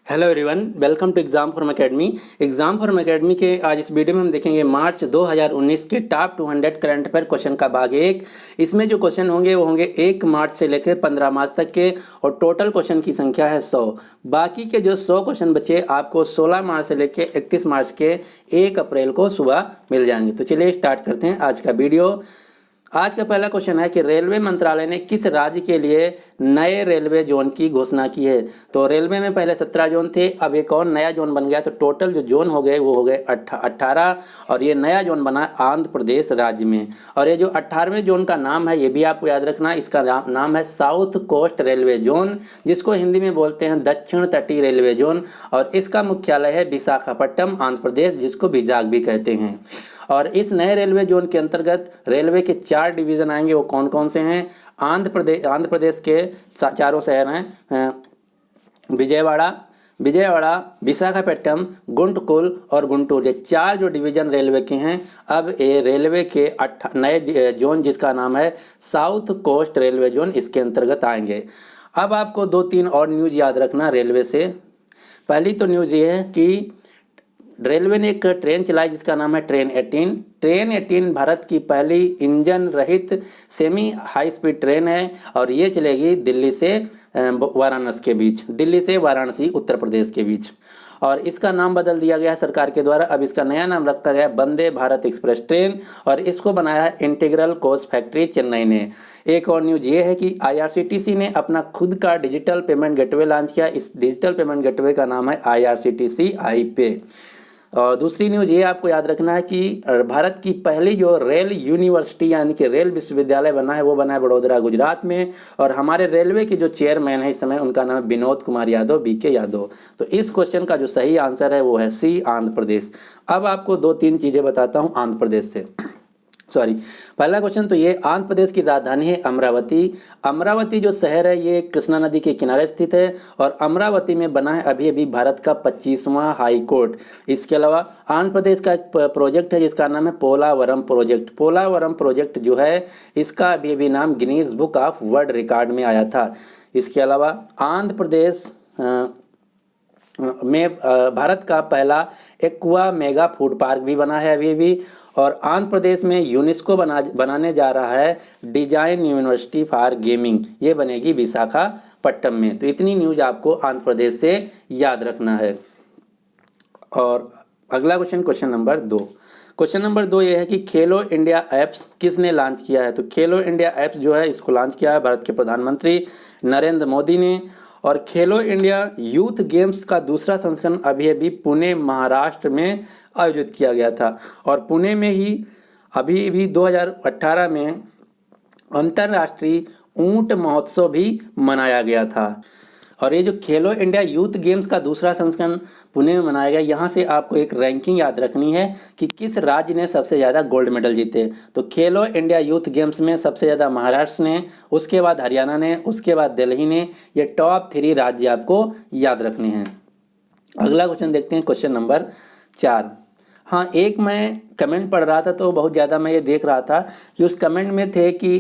Hello everyone, welcome to exam form academy. Exam form academy के आज इस video में हम देखेंगे मार्च 2019 के टॉप 200 करंट अफेयर क्वेश्चन का भाग एक। इसमें जो क्वेश्चन होंगे वो होंगे 1 मार्च से लेकर 15 मार्च तक के, और टोटल क्वेश्चन की संख्या है 100। बाकी के जो 100 क्वेश्चन बचे आपको 16 मार्च से लेकर 31 मार्च के 1 अप्रैल को सुबह मिल जाएंगे। तो चलिए स्टार्ट करते हैं आज का वीडियो। आज का पहला क्वेश्चन है कि रेलवे मंत्रालय ने किस राज्य के लिए नए रेलवे जोन की घोषणा की है। तो रेलवे में पहले 17 जोन थे, अब एक और नया जोन बन गया, तो टोटल जो जोन हो गए वो हो गए 18। और ये नया जोन बना आंध्र प्रदेश राज्य में। और ये जो 18वें जोन का नाम है ये भी आपको याद रखना, इसका नाम है साउथ कोस्ट रेलवे जोन, जिसको हिंदी में बोलते हैं दक्षिण तटीय रेलवे जोन। और इसका मुख्यालय है विशाखापट्टनम आंध्र प्रदेश, जिसको विजाग भी कहते हैं। और इस नए रेलवे जोन के अंतर्गत रेलवे के 4 डिवीज़न आएंगे। वो कौन कौन से हैं? आंध्र प्रदेश के चारों शहर हैं, विजयवाड़ा, विशाखापट्टनम, गुंटकल और गुंटूर। ये 4 जो डिवीज़न रेलवे के हैं। अब ये रेलवे के नए जोन जिसका नाम है साउथ कोस्ट रेलवे जोन, इसके अंतर्गत आएंगे। अब आपको 2-3 और न्यूज़ याद रखना रेलवे से। पहली तो न्यूज़ ये है कि रेलवे ने एक ट्रेन चलाई जिसका नाम है ट्रेन 18। ट्रेन 18 भारत की पहली इंजन रहित सेमी हाई स्पीड ट्रेन है, और ये चलेगी दिल्ली से वाराणसी उत्तर प्रदेश के बीच। और इसका नाम बदल दिया गया है सरकार के द्वारा। अब इसका नया नाम रखा गया वंदे भारत एक्सप्रेस ट्रेन, और इसको बनाया है इंटीग्रल कोच फैक्ट्री चेन्नई ने। एक और न्यूज ये है कि आईआरसीटीसी ने अपना खुद का डिजिटल पेमेंट गेटवे लॉन्च किया। इस डिजिटल पेमेंट गेटवे का नाम है आईआरसीटीसी आई पे। और दूसरी न्यूज़ ये आपको याद रखना है कि भारत की पहली जो रेल यूनिवर्सिटी यानी कि रेल विश्वविद्यालय बना है वो बना है बड़ोदरा गुजरात में। और हमारे रेलवे के जो चेयरमैन है इस समय उनका नाम है विनोद कुमार यादव, बीके यादव। तो इस क्वेश्चन का जो सही आंसर है वो है सी, आंध्र प्रदेश। अब आपको 2-3 चीज़ें बताता हूँ आंध्र प्रदेश से। पहला क्वेश्चन तो ये, आंध्र प्रदेश की राजधानी है अमरावती। अमरावती जो शहर है ये कृष्णा नदी के किनारे स्थित है, और अमरावती में बना है अभी अभी भारत का 25वां हाई कोर्ट। इसके अलावा आंध्र प्रदेश का एक प्रोजेक्ट है जिसका नाम है पोलावरम प्रोजेक्ट। पोलावरम प्रोजेक्ट जो है इसका अभी अभी नाम Guinness book of world record में आया था। इसके अलावा आंध्र प्रदेश में भारत का पहला एक्वा मेगा फूड पार्क भी बना है अभी अभी। और आंध्र प्रदेश में यूनेस्को बनाने जा रहा है डिजाइन यूनिवर्सिटी फॉर गेमिंग, ये बनेगी विशाखापट्टनम में। तो इतनी न्यूज आपको आंध्र प्रदेश से याद रखना है। और अगला क्वेश्चन नंबर 2। क्वेश्चन नंबर 2 ये है कि खेलो इंडिया ऐप्स किसने लॉन्च किया है। तो खेलो इंडिया ऐप्स जो है इसको लॉन्च किया है भारत के प्रधानमंत्री नरेंद्र मोदी ने। और खेलो इंडिया यूथ गेम्स का दूसरा संस्करण अभी अभी पुणे महाराष्ट्र में आयोजित किया गया था। और पुणे में ही अभी भी 2018 में अंतर्राष्ट्रीय ऊंट महोत्सव भी मनाया गया था। और ये जो खेलो इंडिया यूथ गेम्स का दूसरा संस्करण पुणे में मनाया गया, यहाँ से आपको एक रैंकिंग याद रखनी है कि किस राज्य ने सबसे ज़्यादा गोल्ड मेडल जीते। तो खेलो इंडिया यूथ गेम्स में सबसे ज़्यादा महाराष्ट्र ने, उसके बाद हरियाणा ने, उसके बाद दिल्ली ने। ये टॉप 3 राज्य आपको याद रखने हैं। अगला क्वेश्चन देखते हैं, क्वेश्चन नंबर 4। हाँ, एक मैं कमेंट पढ़ रहा था तो बहुत ज़्यादा मैं ये देख रहा था कि उस कमेंट में थे कि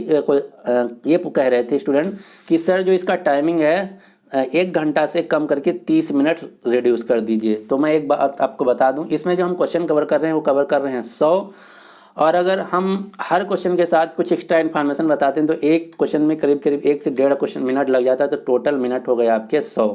ये कह रहे थे स्टूडेंट कि सर जो इसका टाइमिंग है 1 घंटा से कम करके 30 मिनट रिड्यूस कर दीजिए। तो मैं एक बात आपको बता दूं, इसमें जो हम क्वेश्चन कवर कर रहे हैं वो कवर कर रहे हैं 100। और अगर हम हर क्वेश्चन के साथ कुछ एक्स्ट्रा इन्फॉर्मेशन बताते हैं तो एक क्वेश्चन में करीब 1 से 1.5 मिनट लग जाता है, तो टोटल मिनट हो गए आपके 100।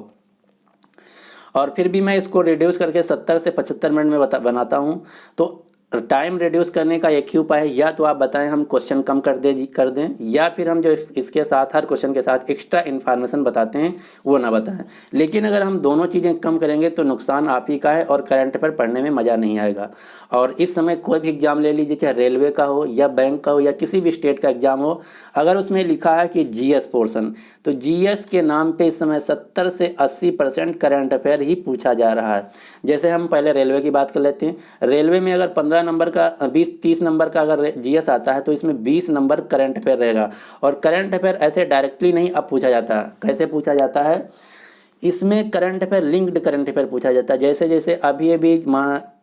और फिर भी मैं इसको रिड्यूस करके 70 से 75 मिनट में बनाता हूँ। तो टाइम रिड्यूस करने का एक ही उपाय है, या तो आप बताएं हम क्वेश्चन कम कर दें, या फिर हम जो इसके साथ हर क्वेश्चन के साथ एक्स्ट्रा इन्फॉर्मेशन बताते हैं वो ना बताएं। लेकिन अगर हम दोनों चीज़ें कम करेंगे तो नुकसान आप ही का है और करंट अफेयर पढ़ने में मज़ा नहीं आएगा। और इस समय कोई भी एग्जाम ले लीजिए, चाहे रेलवे का हो या बैंक का हो या किसी भी स्टेट का एग्जाम हो, अगर उसमें लिखा है कि जीएस पोर्शन, तो जीएस के नाम पे इस समय 70 से 80% करंट अफेयर ही पूछा जा रहा है। जैसे हम पहले रेलवे की बात कर लेते हैं। रेलवे में अगर 15 नंबर का 20-30 नंबर का अगर जीएस आता है तो इसमें 20 नंबर करंट अफेयर रहेगा। और करंट अफेयर ऐसे डायरेक्टली नहीं अब पूछा जाता है। कैसे पूछा जाता है? इसमें current affair linked current affair पूछा जाता है। जैसे जैसे अभी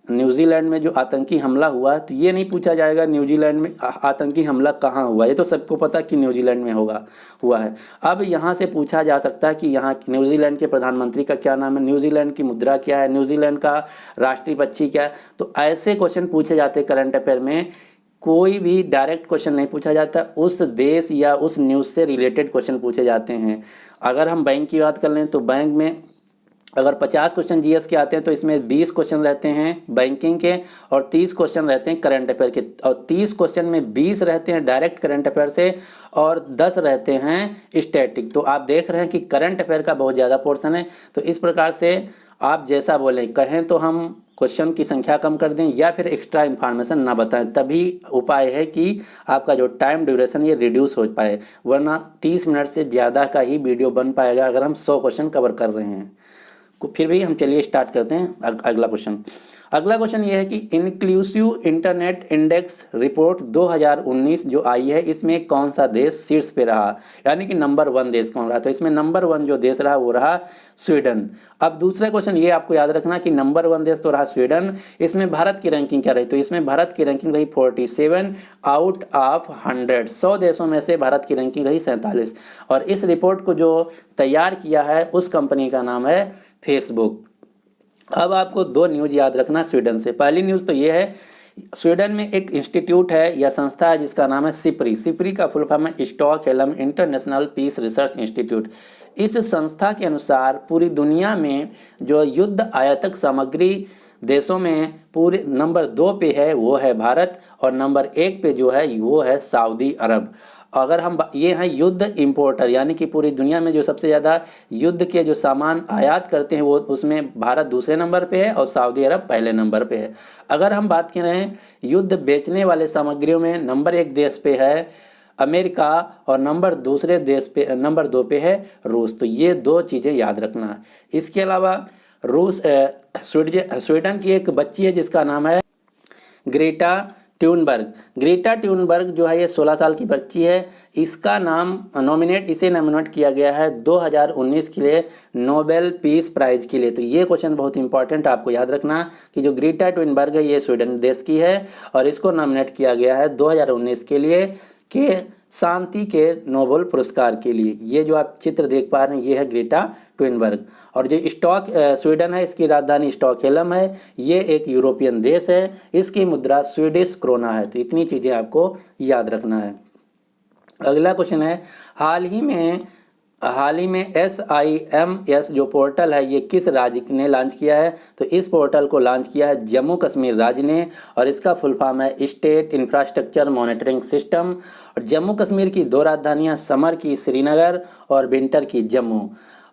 न्यूजीलैंड में जो आतंकी हमला हुआ, तो ये नहीं पूछा जाएगा न्यूजीलैंड में आतंकी हमला कहाँ हुआ, ये तो सबको पता कि न्यूजीलैंड में हुआ है। अब यहाँ से पूछा जा सकता है कि यहाँ न्यूजीलैंड के प्रधानमंत्री का क्या नाम है, न्यूजीलैंड की मुद्रा क्या है, न्यूजीलैंड का राष्ट्रीय पक्षी क्या है। तो ऐसे क्वेश्चन पूछे जाते करंट अफेयर में। कोई भी डायरेक्ट क्वेश्चन नहीं पूछा जाता, उस देश या उस न्यूज़ से रिलेटेड क्वेश्चन पूछे जाते हैं। अगर हम बैंक की बात कर लें तो बैंक में अगर 50 क्वेश्चन जीएस के आते हैं तो इसमें 20 क्वेश्चन रहते हैं बैंकिंग के और 30 क्वेश्चन रहते हैं करंट अफेयर के, और 30 क्वेश्चन में 20 रहते हैं डायरेक्ट करंट अफेयर से और 10 रहते हैं स्टैटिक। तो आप देख रहे हैं कि करंट अफेयर का बहुत ज़्यादा पोर्शन है। तो इस प्रकार से आप जैसा बोलें, कहें तो हम क्वेश्चन की संख्या कम कर दें या फिर एक्स्ट्रा इन्फॉर्मेशन ना बताएं, तभी उपाय है कि आपका जो टाइम ड्यूरेशन ये रिड्यूस हो पाए, वरना 30 मिनट से ज़्यादा का ही वीडियो बन पाएगा अगर हम 100 क्वेश्चन कवर कर रहे हैं। फिर भी हम चलिए स्टार्ट करते हैं अगला क्वेश्चन। अगला क्वेश्चन ये है कि इंक्लूसिव इंटरनेट इंडेक्स रिपोर्ट 2019 जो आई है, इसमें कौन सा देश शीर्ष पे रहा, यानी कि नंबर 1 देश कौन रहा। तो इसमें नंबर 1 जो देश रहा वो रहा स्वीडन। अब दूसरा क्वेश्चन ये आपको याद रखना कि नंबर 1 देश तो रहा स्वीडन, इसमें भारत की रैंकिंग क्या रही। तो इसमें भारत की रैंकिंग रही 47 आउट ऑफ 100। 100 देशों में से भारत की रैंकिंग रही 47। और इस रिपोर्ट को जो तैयार किया है उस कंपनी का नाम है फेसबुक। अब आपको 2 न्यूज़ याद रखना स्वीडन से। पहली न्यूज़ तो ये है, स्वीडन में एक इंस्टीट्यूट है या संस्था है जिसका नाम है सिप्री। सिप्री का फुल फॉर्म है Stockholm international peace research institute. इस संस्था के अनुसार पूरी दुनिया में जो युद्ध आयातक सामग्री देशों में पूरे नंबर 2 पे है वो है भारत, और नंबर 1 पे जो है वो है सऊदी अरब। अगर हम ये हैं युद्ध इंपोर्टर, यानी कि पूरी दुनिया में जो सबसे ज़्यादा युद्ध के जो सामान आयात करते हैं वो उसमें भारत दूसरे नंबर पे है और सऊदी अरब पहले नंबर पे है। अगर हम बात कर रहे हैं युद्ध बेचने वाले सामग्रियों में, नंबर 1 देश पे है अमेरिका और नंबर 2 पे है रूस। तो ये 2 चीज़ें याद रखना। इसके अलावा स्वीडन की एक बच्ची है जिसका नाम है ग्रेटा ट्यूनबर्ग। ग्रेटा ट्यूनबर्ग जो है ये 16 साल की बच्ची है। इसे नॉमिनेट किया गया है 2019 के लिए नोबेल पीस प्राइज के लिए। तो ये क्वेश्चन बहुत इंपॉर्टेंट आपको याद रखना कि जो ग्रेटा ट्यूनबर्ग है ये स्वीडन देश की है और इसको नॉमिनेट किया गया है 2019 के लिए के शांति के नोबेल पुरस्कार के लिए। ये जो आप चित्र देख पा रहे हैं ये है ग्रेटा ट्यूनबर्ग। और जो स्वीडन है इसकी राजधानी स्टॉकहोल्म है। ये एक यूरोपियन देश है, इसकी मुद्रा स्वीडिश क्रोना है। तो इतनी चीज़ें आपको याद रखना है। अगला क्वेश्चन है, हाल ही में SIMS जो पोर्टल है ये किस राज्य ने लॉन्च किया है। तो इस पोर्टल को लॉन्च किया है जम्मू कश्मीर राज्य ने और इसका फुल फॉर्म है स्टेट इंफ्रास्ट्रक्चर मॉनिटरिंग सिस्टम। और जम्मू कश्मीर की 2 राजधानियां समर की श्रीनगर और विंटर की जम्मू।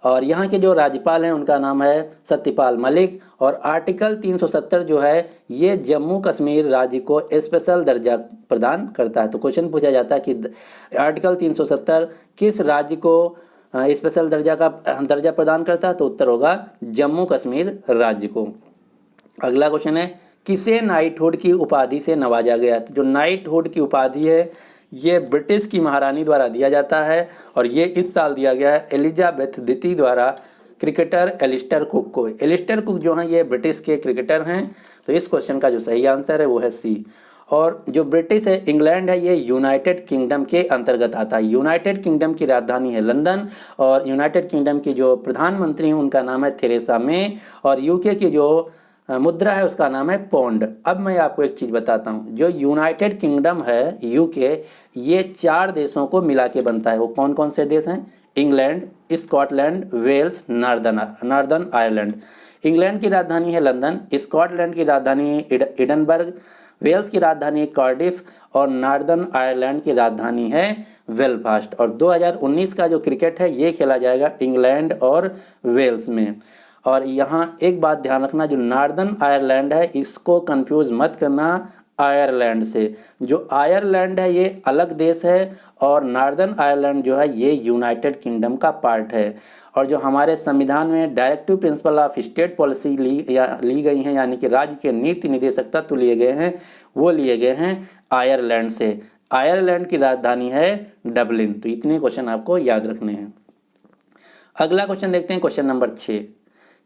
और यहाँ के जो राज्यपाल हैं उनका नाम है सत्यपाल मलिक। और आर्टिकल 370 जो है ये जम्मू कश्मीर राज्य को स्पेशल दर्जा प्रदान करता है। तो क्वेश्चन पूछा जाता है कि आर्टिकल 370 किस राज्य को स्पेशल दर्जा प्रदान करता है। तो उत्तर होगा जम्मू कश्मीर राज्य को। अगला क्वेश्चन है, किसे नाइटहुड की उपाधि से नवाजा गया। तो जो नाइटहुड की उपाधि है ये ब्रिटिश की महारानी द्वारा दिया जाता है और ये इस साल दिया गया है एलिजाबेथ द्वितीय द्वारा क्रिकेटर एलिस्टर कुक को। एलिस्टर कुक जो हैं ये ब्रिटिश के क्रिकेटर हैं। तो इस क्वेश्चन का जो सही आंसर है वो है सी। और जो ब्रिटिश है इंग्लैंड है ये यूनाइटेड किंगडम के अंतर्गत आता है। यूनाइटेड किंगडम की राजधानी है लंदन और यूनाइटेड किंगडम की जो प्रधानमंत्री हैं उनका नाम है थेरेसा मे और यूके की जो मुद्रा है उसका नाम है पौंड। अब मैं आपको एक चीज़ बताता हूँ, जो यूनाइटेड किंगडम है यूके ये 4 देशों को मिला के बनता है। वो कौन कौन से देश हैं? England, Scotland, Wales, Northern Ireland. England की राजधानी है लंदन, स्कॉटलैंड की राजधानी एडिनबर्ग, वेल्स की राजधानी है कार्डिफ और नॉर्दर्न आयरलैंड की राजधानी है बेलफास्ट। और 2019 का जो क्रिकेट है ये खेला जाएगा इंग्लैंड और वेल्स में। और यहाँ एक बात ध्यान रखना, जो नॉर्दर्न आयरलैंड है इसको कंफ्यूज मत करना आयरलैंड से। जो आयरलैंड है ये अलग देश है और नॉर्दर्न आयरलैंड जो है ये यूनाइटेड किंगडम का पार्ट है। और जो हमारे संविधान में directive principle of state policy ली गई हैं, यानी कि राज्य के नीति निदेशक तत्व लिए गए हैं, वो लिए गए हैं आयरलैंड से। आयरलैंड की राजधानी है डबलिन। तो इतने क्वेश्चन आपको याद रखने हैं। अगला क्वेश्चन देखते हैं, क्वेश्चन नंबर 6।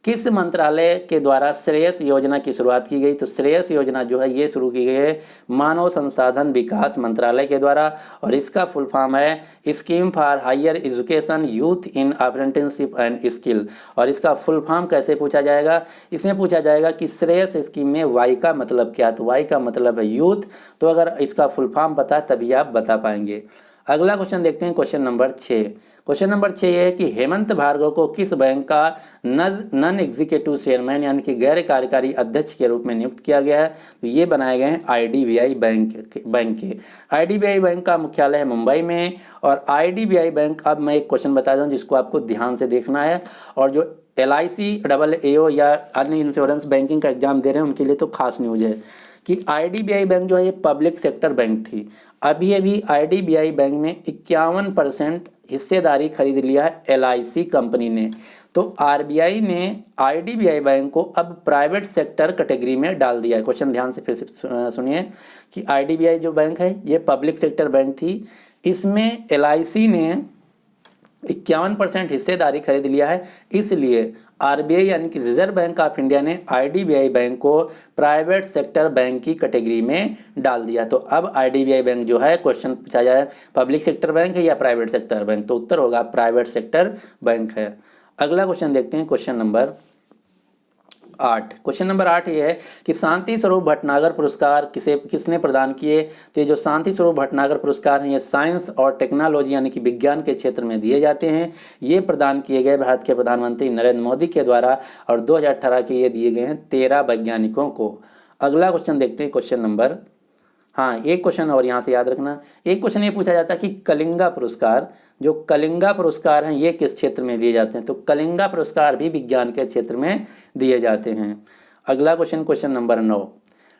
किस मंत्रालय के द्वारा श्रेयस योजना की शुरुआत की गई? तो श्रेयस योजना जो है ये शुरू की गई है मानव संसाधन विकास मंत्रालय के द्वारा, और इसका फुल फॉर्म है scheme for higher education youth in apprenticeship and skill. और इसका फुल फॉर्म कैसे पूछा जाएगा? इसमें पूछा जाएगा कि श्रेयस स्कीम में वाई का मतलब क्या? तो वाई का मतलब है यूथ, तो अगर इसका फुल फॉर्म पता है तभी आप बता पाएंगे। अगला क्वेश्चन देखते हैं, क्वेश्चन नंबर 6। क्वेश्चन नंबर 6 ये है कि हेमंत भार्गव को किस बैंक का नॉन एग्जीक्यूटिव चेयरमैन यानी कि गैर कार्यकारी अध्यक्ष के रूप में नियुक्त किया गया है? तो ये बनाए गए हैं आईडीबीआई बैंक के। आईडीबीआई बैंक का मुख्यालय है मुंबई में। और आईडीबीआई बैंक, अब मैं एक क्वेश्चन बता दूं जिसको आपको ध्यान से देखना है, और जो LIC AAO या अन्य इंश्योरेंस बैंकिंग का एग्जाम दे रहे हैं उनके लिए तो खास न्यूज है कि आईडीबीआई बैंक जो है ये पब्लिक सेक्टर बैंक थी। अभी अभी आईडीबीआई बैंक में 51% हिस्सेदारी खरीद लिया है LIC कंपनी ने। तो आरबीआई ने आईडीबीआई बैंक को अब प्राइवेट सेक्टर कैटेगरी में डाल दिया है। क्वेश्चन ध्यान से फिर से सुनिए कि आईडीबीआई जो बैंक है ये पब्लिक सेक्टर बैंक थी, इसमें LIC ने 51% हिस्सेदारी खरीद लिया है, इसलिए आरबीआई यानी कि रिजर्व बैंक ऑफ इंडिया ने आईडीबीआई बैंक को प्राइवेट सेक्टर बैंक की कैटेगरी में डाल दिया। तो अब आईडीबीआई बैंक जो है, क्वेश्चन पूछा जाए पब्लिक सेक्टर बैंक है या प्राइवेट सेक्टर बैंक, तो उत्तर होगा प्राइवेट सेक्टर बैंक है। अगला क्वेश्चन देखते हैं, क्वेश्चन नंबर 8। क्वेश्चन नंबर 8 ये है कि शांति स्वरूप भटनागर पुरस्कार किसने प्रदान किए? तो ये जो शांति स्वरूप भटनागर पुरस्कार हैं ये साइंस और टेक्नोलॉजी यानी कि विज्ञान के क्षेत्र में दिए जाते हैं। ये प्रदान किए गए भारत के प्रधानमंत्री नरेंद्र मोदी के द्वारा, और 2018 के ये दिए गए हैं 13 वैज्ञानिकों को। अगला क्वेश्चन देखते हैं, क्वेश्चन नंबर, हाँ एक क्वेश्चन और यहाँ से याद रखना, एक क्वेश्चन ये पूछा जाता है कि कलिंगा पुरस्कार, जो कलिंगा पुरस्कार हैं ये किस क्षेत्र में दिए जाते हैं? तो कलिंगा पुरस्कार भी विज्ञान के क्षेत्र में दिए जाते हैं। अगला question, question number 9।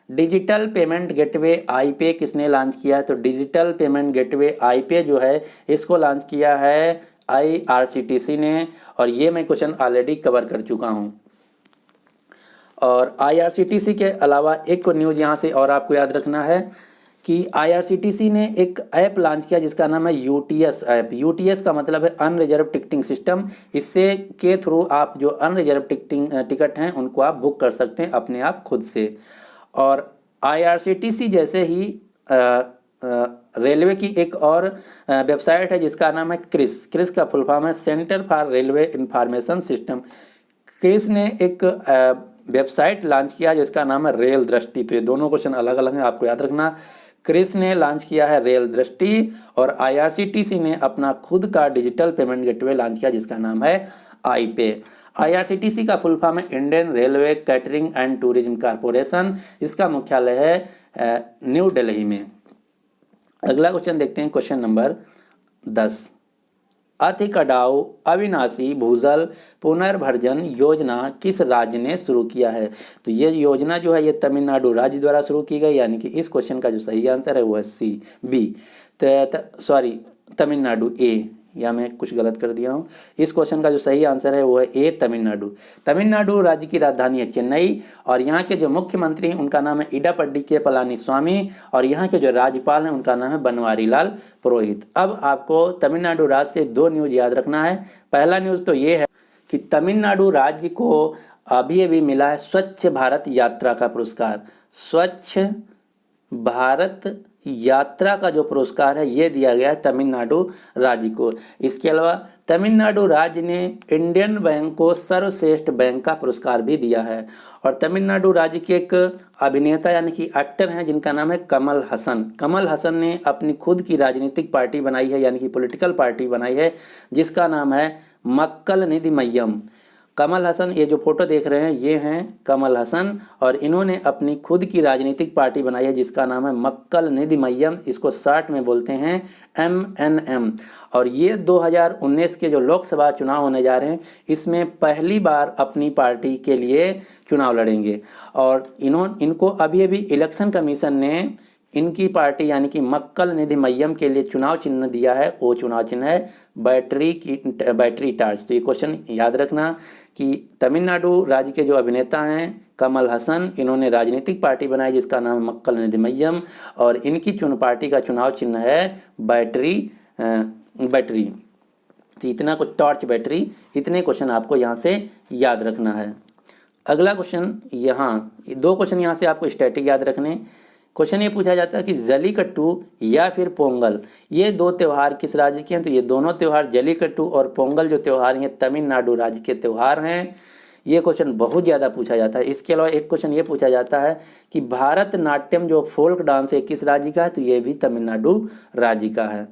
Digital payment gateway iPay किसने लॉन्च किया है? तो डिजिटल पेमेंट गेटवे आईपे जो है इसको लॉन्च किया है IRCTC ने, और ये मैं क्वेश्चन ऑलरेडी कवर कर चुका हूँ। और IRCTC के अलावा एक न्यूज़ यहाँ से और आपको याद रखना है कि IRCTC ने एक ऐप लॉन्च किया जिसका नाम है UTS ऐप। UTS का मतलब है अनरिजर्व टिकटिंग सिस्टम। इससे के थ्रू आप जो अनरिजर्व टिकट हैं उनको आप बुक कर सकते हैं अपने आप खुद से। और IRCTC जैसे ही रेलवे की एक और वेबसाइट है जिसका नाम है क्रिस का फुल फॉर्म है centre for railway information system. CRIS ने एक वेबसाइट लॉन्च किया जिसका नाम है रेल दृष्टि। तो ये दोनों क्वेश्चन अलग अलग हैं, आपको याद रखना। क्रिस ने लॉन्च किया है रेल दृष्टि, और IRCTC ने अपना खुद का डिजिटल पेमेंट गेटवे लॉन्च किया जिसका नाम है आईपे। IRCTC का फुल फॉर्म है Indian railway catering and tourism corporation. इसका मुख्यालय है न्यू दिल्ली में। अगला क्वेश्चन देखते हैं, क्वेश्चन नंबर 10। अति कटाऊ अविनाशी भूजल पुनर्भर्जन योजना किस राज्य ने शुरू किया है? तो ये योजना जो है ये तमिलनाडु राज्य द्वारा शुरू की गई, यानी कि इस क्वेश्चन का जो सही आंसर है वो है बी, तमिलनाडु ए, या मैं कुछ गलत कर दिया हूँ। इस क्वेश्चन का जो सही आंसर है वो है ए, तमिलनाडु। तमिलनाडु राज्य की राजधानी है चेन्नई, और यहाँ के जो मुख्यमंत्री हैं उनका नाम है इडापड्डी के पलानीस्वामी, और यहाँ के जो राज्यपाल हैं उनका नाम है बनवारी लाल पुरोहित। अब आपको तमिलनाडु राज्य से 2 न्यूज़ याद रखना है। पहला न्यूज़ तो ये है कि तमिलनाडु राज्य को अभी अभी मिला है स्वच्छ भारत यात्रा का पुरस्कार। स्वच्छ भारत यात्रा का जो पुरस्कार है ये दिया गया है तमिलनाडु राज्य को। इसके अलावा तमिलनाडु राज्य ने इंडियन बैंक को सर्वश्रेष्ठ बैंक का पुरस्कार भी दिया है। और तमिलनाडु राज्य के एक अभिनेता यानी कि एक्टर हैं जिनका नाम है कमल हसन। कमल हसन ने अपनी खुद की राजनीतिक पार्टी बनाई है, यानी कि पॉलिटिकल पार्टी बनाई है, जिसका नाम है मक्कल निधि मय्यम। कमल हसन, ये जो फोटो देख रहे हैं ये हैं कमल हसन, और इन्होंने अपनी खुद की राजनीतिक पार्टी बनाई है जिसका नाम है मक्कल निधि मय्यम। इसको शॉर्ट में बोलते हैं MNM। और ये 2019 के जो लोकसभा चुनाव होने जा रहे हैं इसमें पहली बार अपनी पार्टी के लिए चुनाव लड़ेंगे। और इनको अभी अभी इलेक्शन कमीशन ने इनकी पार्टी यानी कि मक्कल निधि मय्यम के लिए चुनाव चिन्ह दिया है। वो चुनाव चिन्ह है बैटरी टार्च। तो ये क्वेश्चन याद रखना कि तमिलनाडु राज्य के जो अभिनेता हैं कमल हसन, इन्होंने राजनीतिक पार्टी बनाई जिसका नाम है मक्कल निधि मय्यम, और इनकी पार्टी का चुनाव चिन्ह है बैटरी। तो इतना कुछ, टॉर्च बैटरी, इतने क्वेश्चन आपको यहाँ से याद रखना है। अगला क्वेश्चन यहाँ, 2 क्वेश्चन यहाँ से आपको स्टैटिक याद रखने। क्वेश्चन ये पूछा जाता है कि जल्लीकट्टू या फिर पोंगल, ये 2 त्यौहार किस राज्य के हैं? तो ये दोनों त्यौहार, जल्लीकट्टू और पोंगल जो त्यौहार हैं, तमिलनाडु राज्य के त्यौहार हैं। ये क्वेश्चन बहुत ज़्यादा पूछा जाता है। इसके अलावा एक क्वेश्चन ये पूछा जाता है कि भारतनाट्यम जो फोल्क डांस है किस राज्य का है? तो ये भी तमिलनाडु राज्य का है।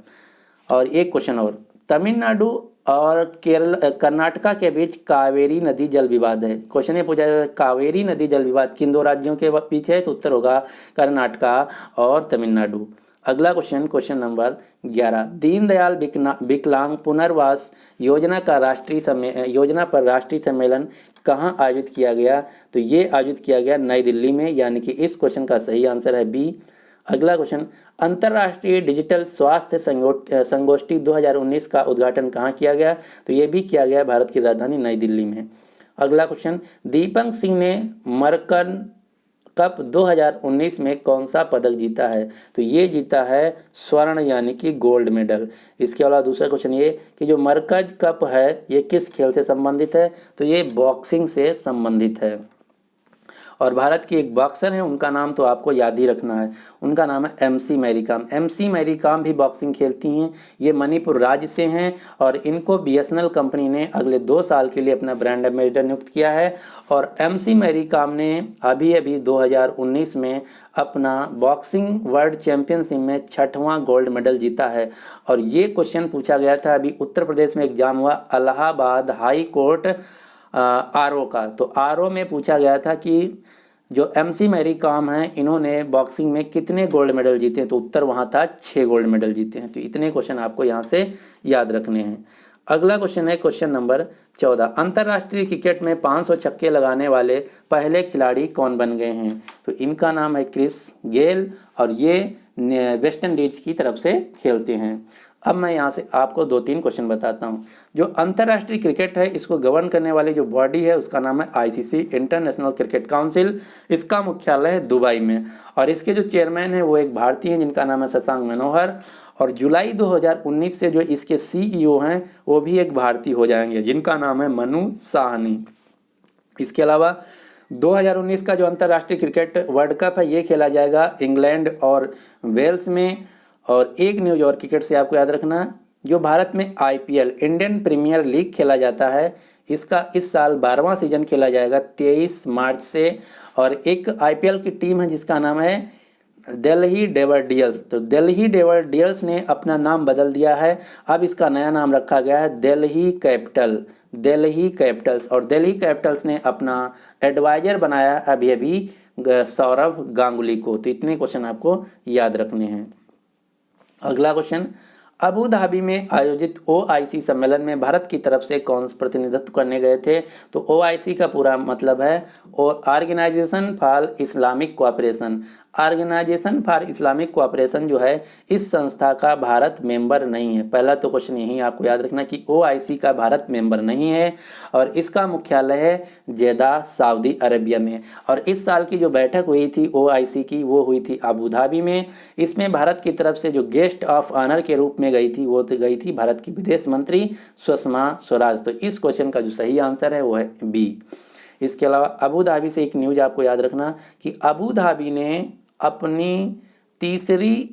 और एक क्वेश्चन और, तमिलनाडु और कर्नाटका के बीच कावेरी नदी जल विवाद है। क्वेश्चन ये पूछा जाता है कावेरी नदी जल विवाद किन 2 राज्यों के बीच है? तो उत्तर होगा कर्नाटका और तमिलनाडु। अगला क्वेश्चन, क्वेश्चन नंबर 11, दीनदयाल विकलांग पुनर्वास योजना पर राष्ट्रीय सम्मेलन कहाँ आयोजित किया गया? तो ये आयोजित किया गया नई दिल्ली में, यानी कि इस क्वेश्चन का सही आंसर है बी। अगला क्वेश्चन, अंतर्राष्ट्रीय डिजिटल स्वास्थ्य संगोष्ठी 2019 का उद्घाटन कहाँ किया गया? तो ये भी किया गया भारत की राजधानी नई दिल्ली में। अगला क्वेश्चन, दीपक सिंह ने मरकन कप 2019 में कौन सा पदक जीता है? तो ये जीता है स्वर्ण, यानी कि गोल्ड मेडल। इसके अलावा दूसरा क्वेश्चन ये कि जो मरकज कप है ये किस खेल से संबंधित है? तो ये बॉक्सिंग से संबंधित है। और भारत की एक बॉक्सर हैं, उनका नाम तो आपको याद ही रखना है, उनका नाम है MC Mary Kom. MC Mary Kom भी बॉक्सिंग खेलती हैं। ये मणिपुर राज्य से हैं और इनको BSNL कंपनी ने अगले 2 साल के लिए अपना ब्रांड एम्बेसडर नियुक्त किया है। और MC मैरी कॉम ने अभी 2019 में अपना बॉक्सिंग वर्ल्ड चैंपियनशिप में 6वां गोल्ड मेडल जीता है। और ये क्वेश्चन पूछा गया था, अभी उत्तर प्रदेश में एग्जाम हुआ इलाहाबाद हाई कोर्ट RO का। तो RO में पूछा गया था कि जो MC मैरी कॉम हैं इन्होंने बॉक्सिंग में कितने गोल्ड मेडल जीते हैं? तो उत्तर वहाँ था 6 गोल्ड मेडल जीते हैं। तो इतने क्वेश्चन आपको यहाँ से याद रखने हैं। अगला क्वेश्चन है क्वेश्चन नंबर 14, अंतर्राष्ट्रीय क्रिकेट में 500 छक्के लगाने वाले पहले खिलाड़ी कौन बन गए हैं? तो इनका नाम है क्रिस गेल और ये वेस्ट इंडीज की तरफ से खेलते हैं। अब मैं यहाँ से आपको 2-3 क्वेश्चन बताता हूँ। जो अंतर्राष्ट्रीय क्रिकेट है इसको गवर्न करने वाली जो बॉडी है उसका नाम है ICC, इंटरनेशनल क्रिकेट काउंसिल। इसका मुख्यालय है दुबई में और इसके जो चेयरमैन है वो एक भारतीय हैं जिनका नाम है शशांक मनोहर। और जुलाई 2019 से जो इसके CEO हैं वो भी एक भारतीय हो जाएंगे जिनका नाम है मनु साहनी। इसके अलावा 2019 का जो अंतर्राष्ट्रीय क्रिकेट वर्ल्ड कप है ये खेला जाएगा इंग्लैंड और वेल्स में। और एक न्यूज़ और क्रिकेट से आपको याद रखना, जो भारत में IPL इंडियन प्रीमियर लीग खेला जाता है इसका इस साल 12वां सीजन खेला जाएगा 23 मार्च से। और एक IPL की टीम है जिसका नाम है दिल्ली डेविलियर्स। तो दिल्ली डेविलियर्स ने अपना नाम बदल दिया है, अब इसका नया नाम रखा गया है दिल्ली कैपिटल्स। और दिल्ली कैपिटल्स ने अपना एडवाइजर बनाया अभी सौरव गांगुली को। तो इतने क्वेश्चन आपको याद रखने हैं। अगला क्वेश्चन, अबू धाबी में आयोजित OIC सम्मेलन में भारत की तरफ से कौन प्रतिनिधित्व करने गए थे? तो OIC का पूरा मतलब है organisation for Islamic cooperation. Organisation for Islamic cooperation जो है इस संस्था का भारत मेंबर नहीं है। पहला तो क्वेश्चन यही आपको याद रखना कि OIC का भारत मेंबर नहीं है और इसका मुख्यालय है जेदा, सऊदी अरबिया में। और इस साल की जो बैठक हुई थी OIC की वो हुई थी अबू धाबी में। इसमें भारत की तरफ से जो गेस्ट ऑफ ऑनर के रूप में गई थी वो गई थी भारत की विदेश मंत्री सुषमा स्वराज। तो इस क्वेश्चन का जो सही आंसर है वो है B। इसके अलावा अबू धाबी से एक न्यूज़ आपको याद रखना कि अबू धाबी ने अपनी तीसरी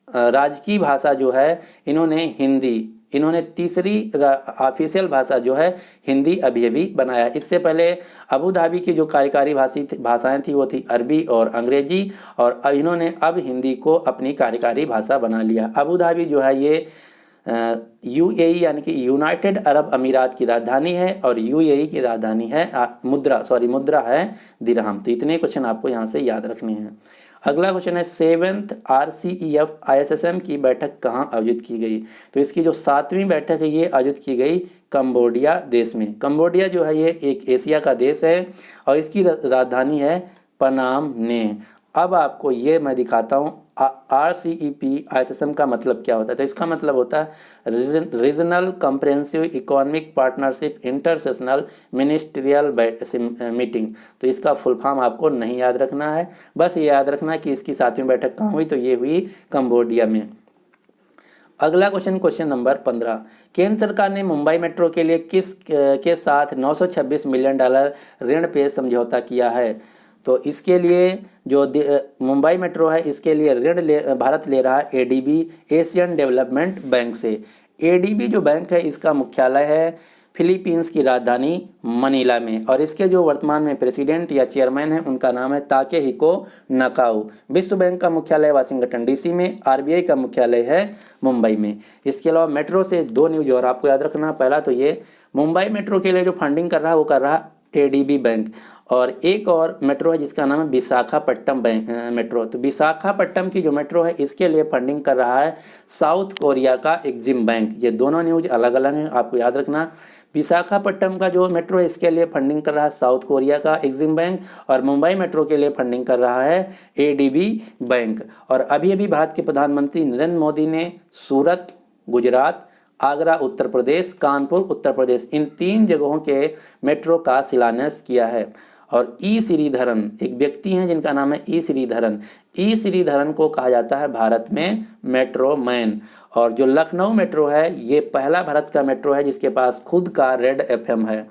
राजकीय भाषा जो है इन्होंने तीसरी ऑफिशियल भाषा जो है हिंदी अभी बनाया। इससे पहले अबू धाबी की जो कार्यकारी भाषाएं थी वो थी अरबी और अंग्रेजी और इन्होंने अब हिंदी को अपनी कार्यकारी भाषा बना लिया। अबू धाबी जो है ये UAE यानी कि यूनाइटेड अरब अमीरात की राजधानी है और UAE की राजधानी है मुद्रा है दिरहम। तो इतने क्वेश्चन आपको यहाँ से याद रखने हैं। अगला क्वेश्चन है 7th RCEF ISSM की बैठक कहाँ आयोजित की गई? तो इसकी जो 7वीं बैठक है ये आयोजित की गई कंबोडिया देश में। कंबोडिया जो है ये एक एशिया का देश है और इसकी राजधानी है पनाम ने। अब आपको ये मैं दिखाता हूँ RCEP ISSM का मतलब क्या होता है। तो इसका मतलब होता है regional comprehensive economic partnership intersessional ministerial meeting. तो इसका फुल फॉर्म आपको नहीं याद रखना है, बस ये याद रखना है कि इसकी 7वीं बैठक कहाँ हुई, तो ये हुई कंबोडिया में। अगला क्वेश्चन नंबर 15, केंद्र सरकार ने मुंबई मेट्रो के लिए किस के साथ $926 मिलियन ऋण पे समझौता किया है? तो इसके लिए जो मुंबई मेट्रो है इसके लिए भारत ले रहा है एडीबी, एशियन डेवलपमेंट बैंक से। एडीबी जो बैंक है इसका मुख्यालय है फिलीपींस की राजधानी मनीला में, और इसके जो वर्तमान में प्रेसिडेंट या चेयरमैन हैं उनका नाम है ताकेहिको नकाउ। विश्व बैंक का मुख्यालय वाशिंगटन डीसी में, आरबीआई का मुख्यालय है मुंबई में। इसके अलावा मेट्रो से 2 न्यूज और आपको याद रखना, पहला तो ये मुंबई मेट्रो के लिए जो फंडिंग कर रहा है वो कर रहा है एडीबी बैंक, और एक और मेट्रो है जिसका नाम है विशाखापट्टनम मेट्रो। तो विशाखापट्टनम की जो मेट्रो है इसके लिए फंडिंग कर रहा है साउथ कोरिया का एक्जिम बैंक। ये दोनों न्यूज अलग अलग हैं, आपको याद रखना। विशाखापट्टनम का जो मेट्रो है इसके लिए फंडिंग कर रहा है साउथ कोरिया का एक्जिम बैंक, और मुंबई मेट्रो के लिए फंडिंग कर रहा है एडीबी बैंक। और अभी अभी भारत के प्रधानमंत्री नरेंद्र मोदी ने सूरत गुजरात, आगरा उत्तर प्रदेश, कानपुर उत्तर प्रदेश, इन 3 जगहों के मेट्रो का शिलान्यास किया है। और ई श्रीधरन एक व्यक्ति हैं जिनका नाम है ई श्रीधरन। ई श्रीधरन को कहा जाता है भारत में मेट्रो मैन। और जो लखनऊ मेट्रो है ये पहला भारत का मेट्रो है जिसके पास खुद का रेड एफएम है।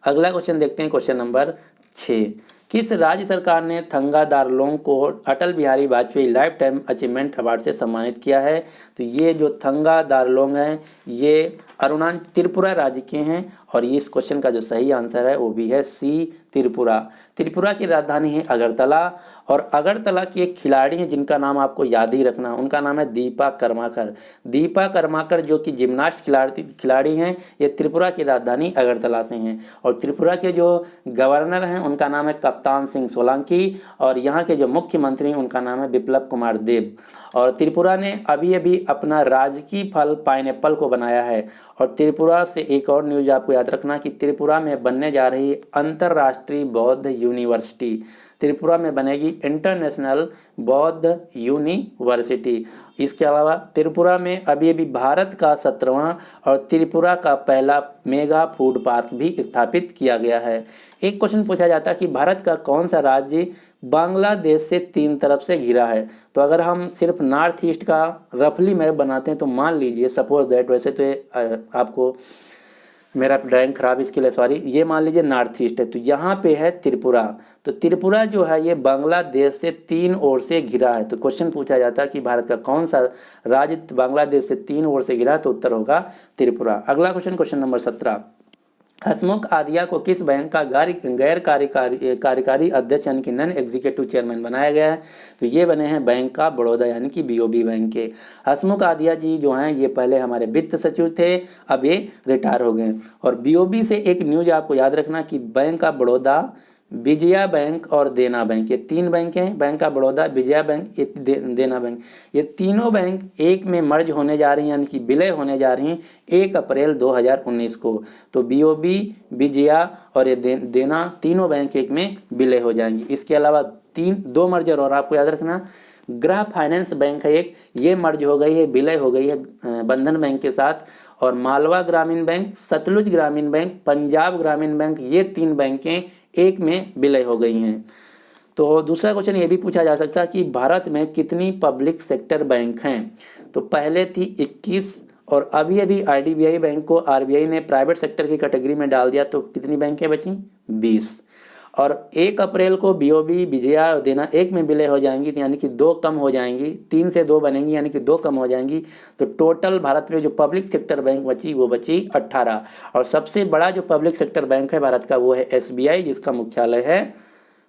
अगला क्वेश्चन देखते हैं, क्वेश्चन नंबर 6, किस राज्य सरकार ने थंगा दार्लोंग को Atal Bihari Vajpayee lifetime achievement award से सम्मानित किया है? तो ये जो थंगा दार्लोंग हैं ये त्रिपुरा राज्य के हैं, और ये इस क्वेश्चन का जो सही आंसर है वो भी है सी, त्रिपुरा। त्रिपुरा की राजधानी है अगरतला, और अगरतला की एक खिलाड़ी हैं जिनका नाम आपको याद ही रखना, उनका नाम है दीपा कर्माकर। दीपा कर्माकर जो कि जिम्नास्ट खिलाड़ी हैं, ये त्रिपुरा की राजधानी अगरतला से हैं। और त्रिपुरा के जो गवर्नर हैं उनका नाम है कप्तान सिंह सोलंकी, और यहाँ के जो मुख्यमंत्री हैं उनका नाम है बिप्लब कुमार देब। और त्रिपुरा ने अभी अभी अपना राजकीय फल पाइनएप्पल को बनाया है। और त्रिपुरा से एक और न्यूज आपको याद रखना कि त्रिपुरा में बनने जा रही अंतर्राष्ट्रीय बौद्ध यूनिवर्सिटी, त्रिपुरा में बनेगी इंटरनेशनल बौद्ध यूनिवर्सिटी। इसके अलावा त्रिपुरा में अभी अभी भारत का 17वां और त्रिपुरा का पहला मेगा फूड पार्क भी स्थापित किया गया है। एक क्वेश्चन पूछा जाता है कि भारत का कौन सा राज्य बांग्लादेश से 3 तरफ से घिरा है? तो अगर हम सिर्फ नॉर्थ ईस्ट का रफली मैप बनाते हैं तो मान लीजिए सपोज दैट, वैसे तो आपको मेरा ड्राइंग खराब इसके लिए सॉरी, ये मान लीजिए नॉर्थ ईस्ट है, तो यहाँ पे है त्रिपुरा। तो त्रिपुरा जो है ये बांग्लादेश से 3 ओर से घिरा है। तो क्वेश्चन पूछा जाता है कि भारत का कौन सा राज्य बांग्लादेश से 3 ओर से घिरा है? तो उत्तर होगा त्रिपुरा। अगला क्वेश्चन, क्वेश्चन नंबर 17, हसमुख आदिया को किस बैंक का गैर कार्यकारी अध्यक्ष यानी कि नॉन एग्जीक्यूटिव चेयरमैन बनाया गया है? तो ये बने हैं बैंक ऑफ बड़ौदा यानी कि बीओबी बैंक के। हसमुख आदिया जी जो हैं ये पहले हमारे वित्त सचिव थे, अब ये रिटायर हो गए। और बीओबी से एक न्यूज आपको याद रखना कि bank of Baroda, Vijaya bank और देना बैंक, ये 3 बैंक हैं, bank of Baroda, Vijaya bank, देना बैंक, ये तीनों बैंक एक में मर्ज होने जा रही हैं यानी कि विलय होने जा रही हैं 1 अप्रैल 2019 को। तो बीओबी, विजया और ये देना तीनों बैंक एक में विलय हो जाएंगी। इसके अलावा 2 मर्जर और आपको याद रखना, गृह फाइनेंस बैंक है एक, ये मर्ज हो गई है, विलय हो गई है बंधन बैंक के साथ। और मालवा ग्रामीण बैंक, सतलुज ग्रामीण बैंक, पंजाब ग्रामीण बैंक, ये 3 बैंकें एक में विलय हो गई हैं। तो दूसरा क्वेश्चन ये भी पूछा जा सकता है कि भारत में कितनी पब्लिक सेक्टर बैंक हैं? तो पहले थी 21, और अभी अभी आईडीबीआई बैंक को आरबीआई ने प्राइवेट सेक्टर की कैटेगरी में डाल दिया, तो कितनी बैंकें बची? 20। और 1 अप्रैल को बीओबी, विजया और देना एक में विलय हो जाएंगी, तो यानी कि 2 कम हो जाएंगी, 3 से 2 बनेंगी यानी कि 2 कम हो जाएंगी। तो टोटल भारत में जो पब्लिक सेक्टर बैंक बची वो बची 18। और सबसे बड़ा जो पब्लिक सेक्टर बैंक है भारत का वो है एसबीआई, जिसका मुख्यालय है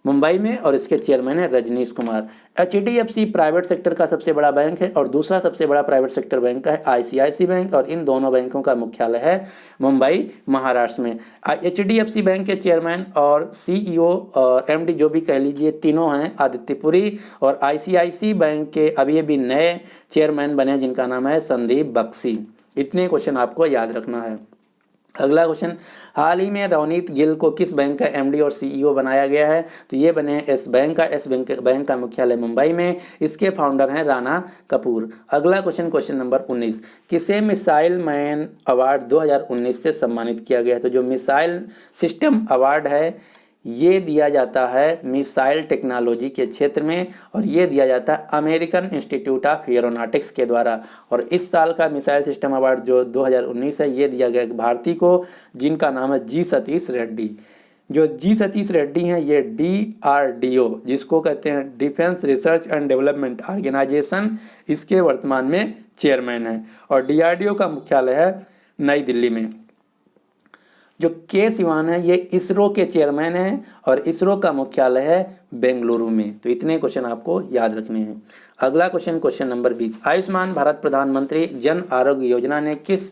मुंबई में, और इसके चेयरमैन है Rajnish Kumar. HDFC private sector का सबसे बड़ा बैंक है, और दूसरा सबसे बड़ा प्राइवेट सेक्टर बैंक है आईसीआईसी बैंक, और इन दोनों बैंकों का मुख्यालय है मुंबई महाराष्ट्र में। एचडीएफसी बैंक के चेयरमैन और सीईओ और एमडी जो भी कह लीजिए तीनों हैं आदित्य पुरी, और आईसीआईसी बैंक के अभी अभी नए चेयरमैन बने जिनका नाम है संदीप बख्शी। इतने क्वेश्चन आपको याद रखना है। अगला क्वेश्चन, हाल ही में रवनीत गिल को किस बैंक का एमडी और सीईओ बनाया गया है? तो ये बने एस बैंक का मुख्यालय मुंबई में, इसके फाउंडर हैं राणा कपूर। अगला क्वेश्चन, क्वेश्चन नंबर 19, किसे मिसाइल मैन अवार्ड 2019 से सम्मानित किया गया है? तो जो मिसाइल सिस्टम अवार्ड है ये दिया जाता है मिसाइल टेक्नोलॉजी के क्षेत्र में, और ये दिया जाता है अमेरिकन इंस्टीट्यूट ऑफ एरोनॉटिक्स के द्वारा। और इस साल का मिसाइल सिस्टम अवार्ड जो 2019 है, ये दिया गया एक भारतीय को, जिनका नाम है जी सतीश रेड्डी। जो जी सतीश रेड्डी हैं, ये DRDO, जिसको कहते हैं defence research and development organisation, इसके वर्तमान में चेयरमैन हैं। और DRDO का मुख्यालय है नई दिल्ली में। जो के सिवान है, ये इसरो के चेयरमैन हैं, और इसरो का मुख्यालय है बेंगलुरु में। तो इतने क्वेश्चन आपको याद रखने हैं। अगला question, question number 20, Ayushman Bharat प्रधानमंत्री जन आरोग्य योजना ने किस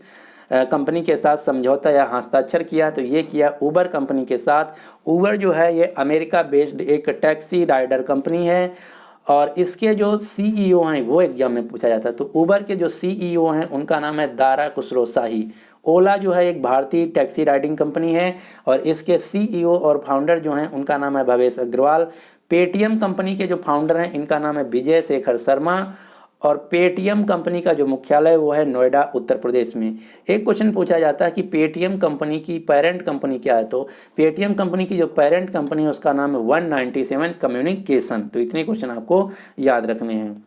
कंपनी के साथ समझौता या हस्ताक्षर किया? तो ये किया ऊबर कंपनी के साथ। ऊबर जो है ये अमेरिका बेस्ड एक टैक्सी राइडर कंपनी है, और इसके जो CEO हैं, वो एग्जाम में पूछा जाता है। तो ऊबर के जो CEO हैं, उनका नाम है दारा खुसरो शाही। ओला जो है एक भारतीय टैक्सी राइडिंग कंपनी है, और इसके CEO और फाउंडर जो हैं, उनका नाम है भवेश अग्रवाल। पेटीएम कंपनी के जो फाउंडर हैं, इनका नाम है विजय शेखर शर्मा, और पेटीएम कंपनी का जो मुख्यालय वो है नोएडा, उत्तर प्रदेश में। एक क्वेश्चन पूछा जाता है कि पेटीएम कंपनी की पेरेंट कंपनी क्या है? तो पेटीएम कंपनी की जो पेरेंट कंपनी है, उसका नाम है 197 कम्युनिकेशन। तो इतने क्वेश्चन आपको याद रखने हैं।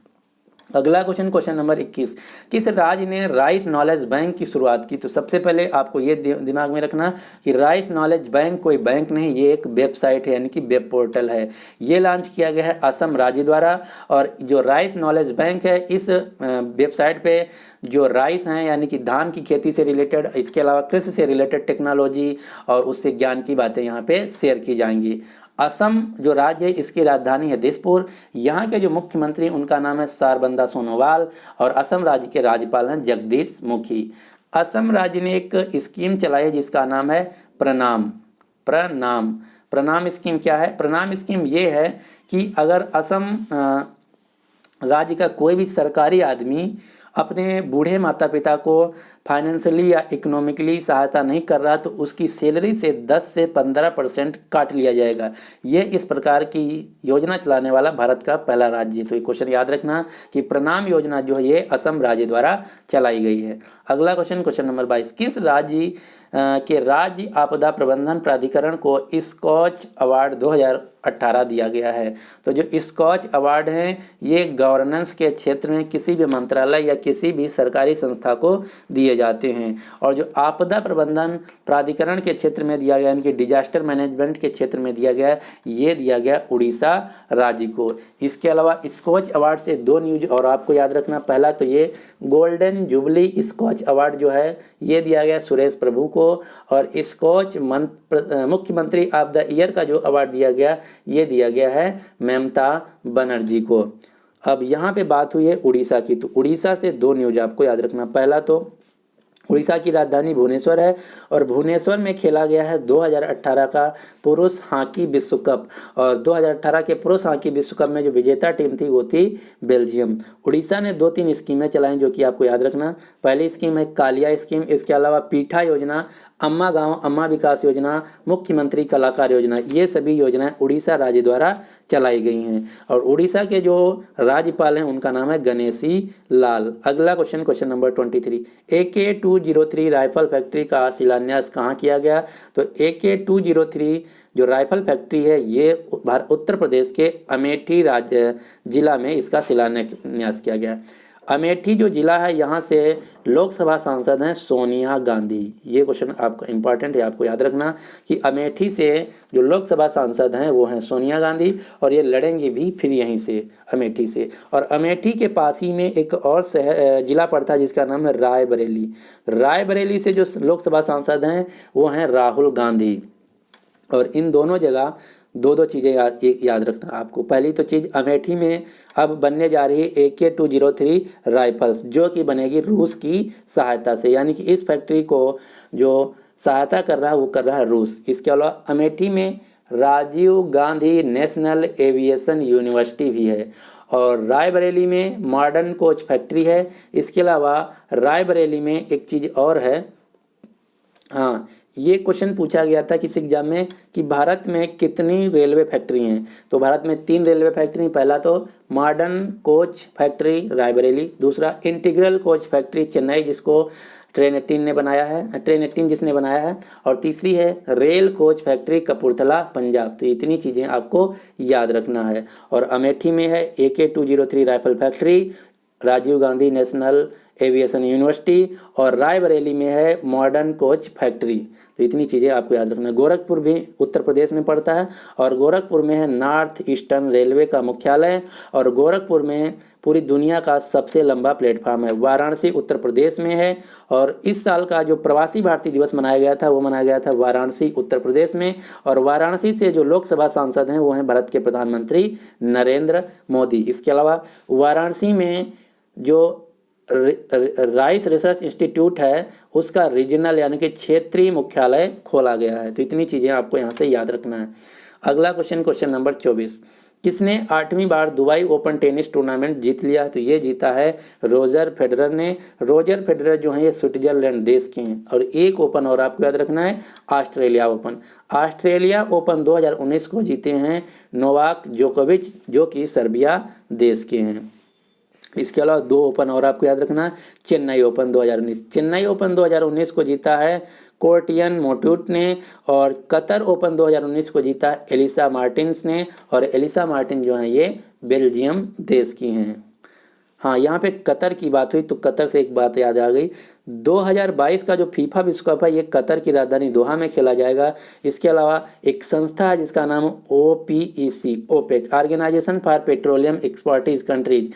अगला क्वेश्चन, क्वेश्चन नंबर 21, किस राज्य ने राइस नॉलेज बैंक की शुरुआत की? तो सबसे पहले आपको ये दिमाग में रखना कि राइस नॉलेज बैंक कोई बैंक नहीं, ये एक वेबसाइट है, यानी कि वेब पोर्टल है। ये लॉन्च किया गया है असम राज्य द्वारा। और जो राइस नॉलेज बैंक है, इस वेबसाइट पे जो राइस हैं, यानी कि धान की खेती से रिलेटेड, इसके अलावा कृषि से रिलेटेड टेक्नोलॉजी और उससे ज्ञान की बातें यहाँ पे शेयर की जाएंगी। असम जो राज्य है, इसकी राजधानी है दिसपुर। यहाँ के जो मुख्यमंत्री, उनका नाम है सारबंदा सोनोवाल, और असम राज्य के राज्यपाल हैं जगदीश मुखी। असम राज्य ने एक स्कीम चलाई है, जिसका नाम है प्रणाम। प्रणाम प्रणाम स्कीम क्या है? प्रणाम स्कीम ये है कि अगर असम राज्य का कोई भी सरकारी आदमी अपने बूढ़े माता पिता को फाइनेंशियली या इकोनॉमिकली सहायता नहीं कर रहा, तो उसकी सैलरी से 10 से 15% काट लिया जाएगा। ये इस प्रकार की योजना चलाने वाला भारत का पहला राज्य है। तो ये क्वेश्चन याद रखना कि प्रणाम योजना जो है, ये असम राज्य द्वारा चलाई गई है। अगला क्वेश्चन, क्वेश्चन नंबर 22, किस राज्य के राज्य आपदा प्रबंधन प्राधिकरण को स्कॉच अवार्ड 2018 दिया गया है? तो जो स्कॉच अवार्ड हैं, ये गवर्नेंस के क्षेत्र में किसी भी मंत्रालय या किसी भी सरकारी संस्था को दिए जाते हैं। और जो आपदा प्रबंधन प्राधिकरण के क्षेत्र में दिया गया, यानी कि डिजास्टर मैनेजमेंट के क्षेत्र में दिया गया, ये दिया गया उड़ीसा राज्य को। इसके अलावा स्कॉच अवार्ड से 2 न्यूज और आपको याद रखना। पहला तो ये गोल्डन जुबली स्कॉच अवार्ड जो है, ये दिया गया सुरेश प्रभु को, और स्कॉच मुख्यमंत्री ऑफ द ईयर का जो अवार्ड दिया गया, ये दिया गया है ममता बनर्जी को। अब यहाँ पे बात हुई है उड़ीसा की। तो उड़ीसा से 2 न्यूज आपको याद रखना। पहला तो उड़ीसा की राजधानी भुवनेश्वर है, और भुवनेश्वर में खेला गया है 2018 का पुरुष हॉकी विश्व कप। और 2018 के पुरुष हॉकी विश्व कप में जो विजेता टीम थी, वो थी बेल्जियम। उड़ीसा ने 2-3 स्कीमें चलाई, जो कि आपको याद रखना। पहली स्कीम है कालिया स्कीम, इसके अलावा पीठा योजना, अम्मा गांव अम्मा विकास योजना, मुख्यमंत्री कलाकार योजना, ये सभी योजनाएं उड़ीसा राज्य द्वारा चलाई गई हैं। और उड़ीसा के जो राज्यपाल हैं, उनका नाम है गणेशी लाल। अगला question, question number 23, AK-203 rifle factory का शिलान्यास कहाँ किया गया? तो AK-203 जो राइफल फैक्ट्री है, ये उत्तर प्रदेश के अमेठी राज्य जिला में इसका शिलान्यास किया गया। अमेठी जो जिला है, यहाँ से लोकसभा सांसद हैं सोनिया गांधी। ये क्वेश्चन आपका इंपॉर्टेंट है, आपको याद रखना कि अमेठी से जो लोकसभा सांसद हैं, वो हैं सोनिया गांधी, और ये लड़ेंगी भी फिर यहीं से, अमेठी से। और अमेठी के पास ही में एक और जिला पड़ता है, जिसका नाम है रायबरेली। रायबरेली से जो लोकसभा सांसद हैं, वो हैं राहुल गांधी। और इन दोनों जगह 2-2 चीज़ें याद रखना आपको। पहली तो चीज़, अमेठी में अब बनने जा रही है AK-203 राइफल्स, जो कि बनेगी रूस की सहायता से, यानी कि इस फैक्ट्री को जो सहायता कर रहा है, वो कर रहा है रूस। इसके अलावा अमेठी में Rajiv Gandhi national aviation university भी है, और रायबरेली में मॉडर्न कोच फैक्ट्री है। इसके अलावा रायबरेली में एक चीज़ और है, हाँ, ये क्वेश्चन पूछा गया था किसी एग्जाम में कि भारत में कितनी रेलवे फैक्ट्री हैं? तो भारत में 3 रेलवे फैक्ट्री। पहला तो मॉडर्न कोच फैक्ट्री रायबरेली, दूसरा इंटीग्रल कोच फैक्ट्री चेन्नई, जिसको ट्रेन 18 ने बनाया है, ट्रेन 18 जिसने बनाया है। और तीसरी है rail coach factory Kapurthala Punjab. तो इतनी चीज़ें आपको याद रखना है। और अमेठी में है AK-203 rifle factory, Rajiv Gandhi national aviation university, और रायबरेली में है मॉडर्न कोच फैक्ट्री। तो इतनी चीज़ें आपको याद रखना है। गोरखपुर भी उत्तर प्रदेश में पड़ता है और गोरखपुर में है नॉर्थ ईस्टर्न रेलवे का मुख्यालय, और गोरखपुर में पूरी दुनिया का सबसे लंबा प्लेटफार्म है। वाराणसी उत्तर प्रदेश में है, और इस साल का जो प्रवासी भारतीय दिवस मनाया गया था वो मनाया गया था वाराणसी उत्तर प्रदेश में। और वाराणसी से जो लोकसभा सांसद हैं वो हैं भारत के प्रधानमंत्री नरेंद्र मोदी। इसके अलावा वाराणसी में जो राइस रिसर्च इंस्टीट्यूट है उसका रीजनल यानी कि क्षेत्रीय मुख्यालय खोला गया है। तो इतनी चीज़ें आपको यहाँ से याद रखना है। अगला क्वेश्चन नंबर 24, किसने 8वीं बार दुबई ओपन टेनिस टूर्नामेंट जीत लिया? तो ये जीता है रोजर फेडरर ने। रोजर फेडरर जो है ये स्विट्जरलैंड देश के हैं। और एक ओपन और आपको याद रखना है, ऑस्ट्रेलिया ओपन। ऑस्ट्रेलिया ओपन 2019 को जीते हैं नोवाक जोकोविच, जो कि सर्बिया देश के हैं। इसके अलावा 2 ओपन और आपको याद रखना है, चेन्नई ओपन 2019। चेन्नई ओपन 2019 को जीता है कोर्टियन मोटूट ने, और कतर ओपन 2019 को जीता है एलिसा मार्टिन्स ने। और एलिसा मार्टिन जो हैं ये बेल्जियम देश की हैं। हाँ, यहाँ पे कतर की बात हुई तो कतर से एक बात याद आ गई, 2022 का जो फीफा विश्व कप है ये कतर की राजधानी दोहा में खेला जाएगा। इसके अलावा एक संस्था है जिसका नाम OPEC, OPEC, organisation for petroleum exporting countries,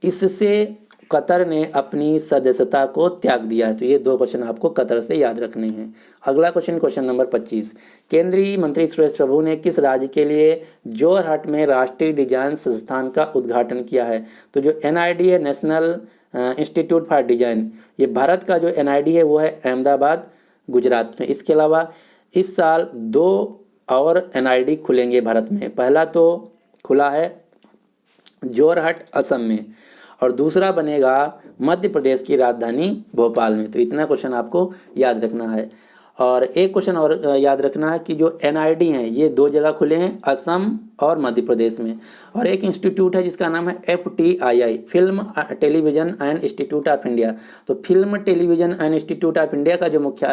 इससे कतर ने अपनी सदस्यता को त्याग दिया है। तो ये 2 क्वेश्चन आपको कतर से याद रखने हैं। अगला क्वेश्चन नंबर 25, केंद्रीय मंत्री सुरेश प्रभु ने किस राज्य के लिए जोरहट में राष्ट्रीय डिजाइन संस्थान का उद्घाटन किया है? तो जो NID है, नेशनल इंस्टीट्यूट फॉर डिजाइन, ये भारत का जो NID है वो है अहमदाबाद गुजरात में। इसके अलावा इस साल 2 और NID खुलेंगे भारत में। पहला तो खुला है जोरहट असम में, और दूसरा बनेगा मध्य प्रदेश की राजधानी भोपाल में। तो इतना क्वेश्चन आपको याद रखना है। और एक क्वेश्चन और याद रखना है कि जो NID हैं ये 2 जगह खुले हैं, असम और मध्य प्रदेश में। और एक इंस्टीट्यूट है जिसका नाम है FTII, film television and institute of India. तो film television and institute of India का जो मुख्य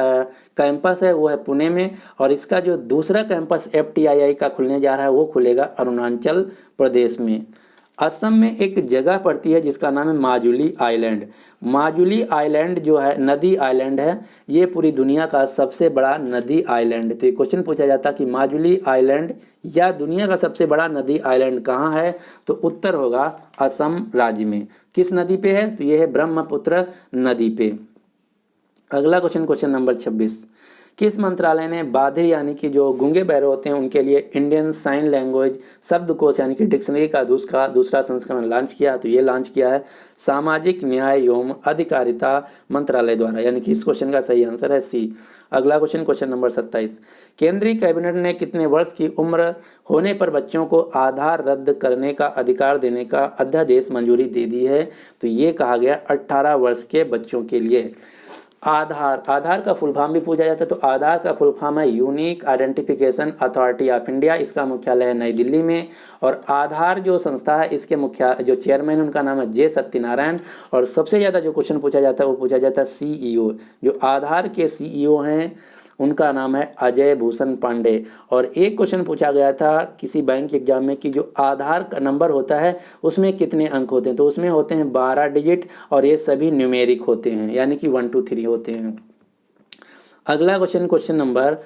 कैंपस है वो है पुणे में, और इसका जो दूसरा कैंपस FTII का खुलने जा रहा है वो खुलेगा अरुणाचल प्रदेश में। असम में एक जगह पड़ती है जिसका नाम है माजुली आइलैंड। माजुली आइलैंड जो है नदी आइलैंड है, ये पूरी दुनिया का सबसे बड़ा नदी आइलैंड है। तो ये क्वेश्चन पूछा जाता है कि माजुली आइलैंड या दुनिया का सबसे बड़ा नदी आइलैंड कहाँ है? तो उत्तर होगा असम राज्य में। किस नदी पे है? तो ये है ब्रह्मपुत्र नदी पे। अगला क्वेश्चन नंबर 26, किस मंत्रालय ने बाधिर यानी कि जो गूंगे बहरे होते हैं उनके लिए इंडियन साइन लैंग्वेज शब्दकोश यानी कि डिक्शनरी का दूसरा संस्करण लॉन्च किया? तो ये लॉन्च किया है सामाजिक न्याय एवं अधिकारिता मंत्रालय द्वारा, यानी कि इस क्वेश्चन का सही आंसर है C। अगला क्वेश्चन नंबर 27, केंद्रीय कैबिनेट ने कितने वर्ष की उम्र होने पर बच्चों को आधार रद्द करने का अधिकार देने का अध्यादेश मंजूरी दे दी है? तो ये कहा गया 18 वर्ष के बच्चों के लिए। आधार का फुल फॉर्म भी पूछा जाता है। तो आधार का फुल फॉर्म है unique identification authority of India, इसका मुख्यालय है नई दिल्ली में। और आधार जो संस्था है इसके जो चेयरमैन है उनका नाम है J सत्यनारायण। और सबसे ज़्यादा जो क्वेश्चन पूछा जाता है वो पूछा जाता है CEO, जो आधार के CEO हैं उनका नाम है अजय भूषण पांडे। और एक क्वेश्चन पूछा गया था किसी बैंक एग्जाम में कि जो आधार का नंबर होता है उसमें कितने अंक होते हैं? तो उसमें होते हैं 12 डिजिट, और ये सभी न्यूमेरिक होते हैं, यानी कि 1 2 3 होते हैं। अगला क्वेश्चन नंबर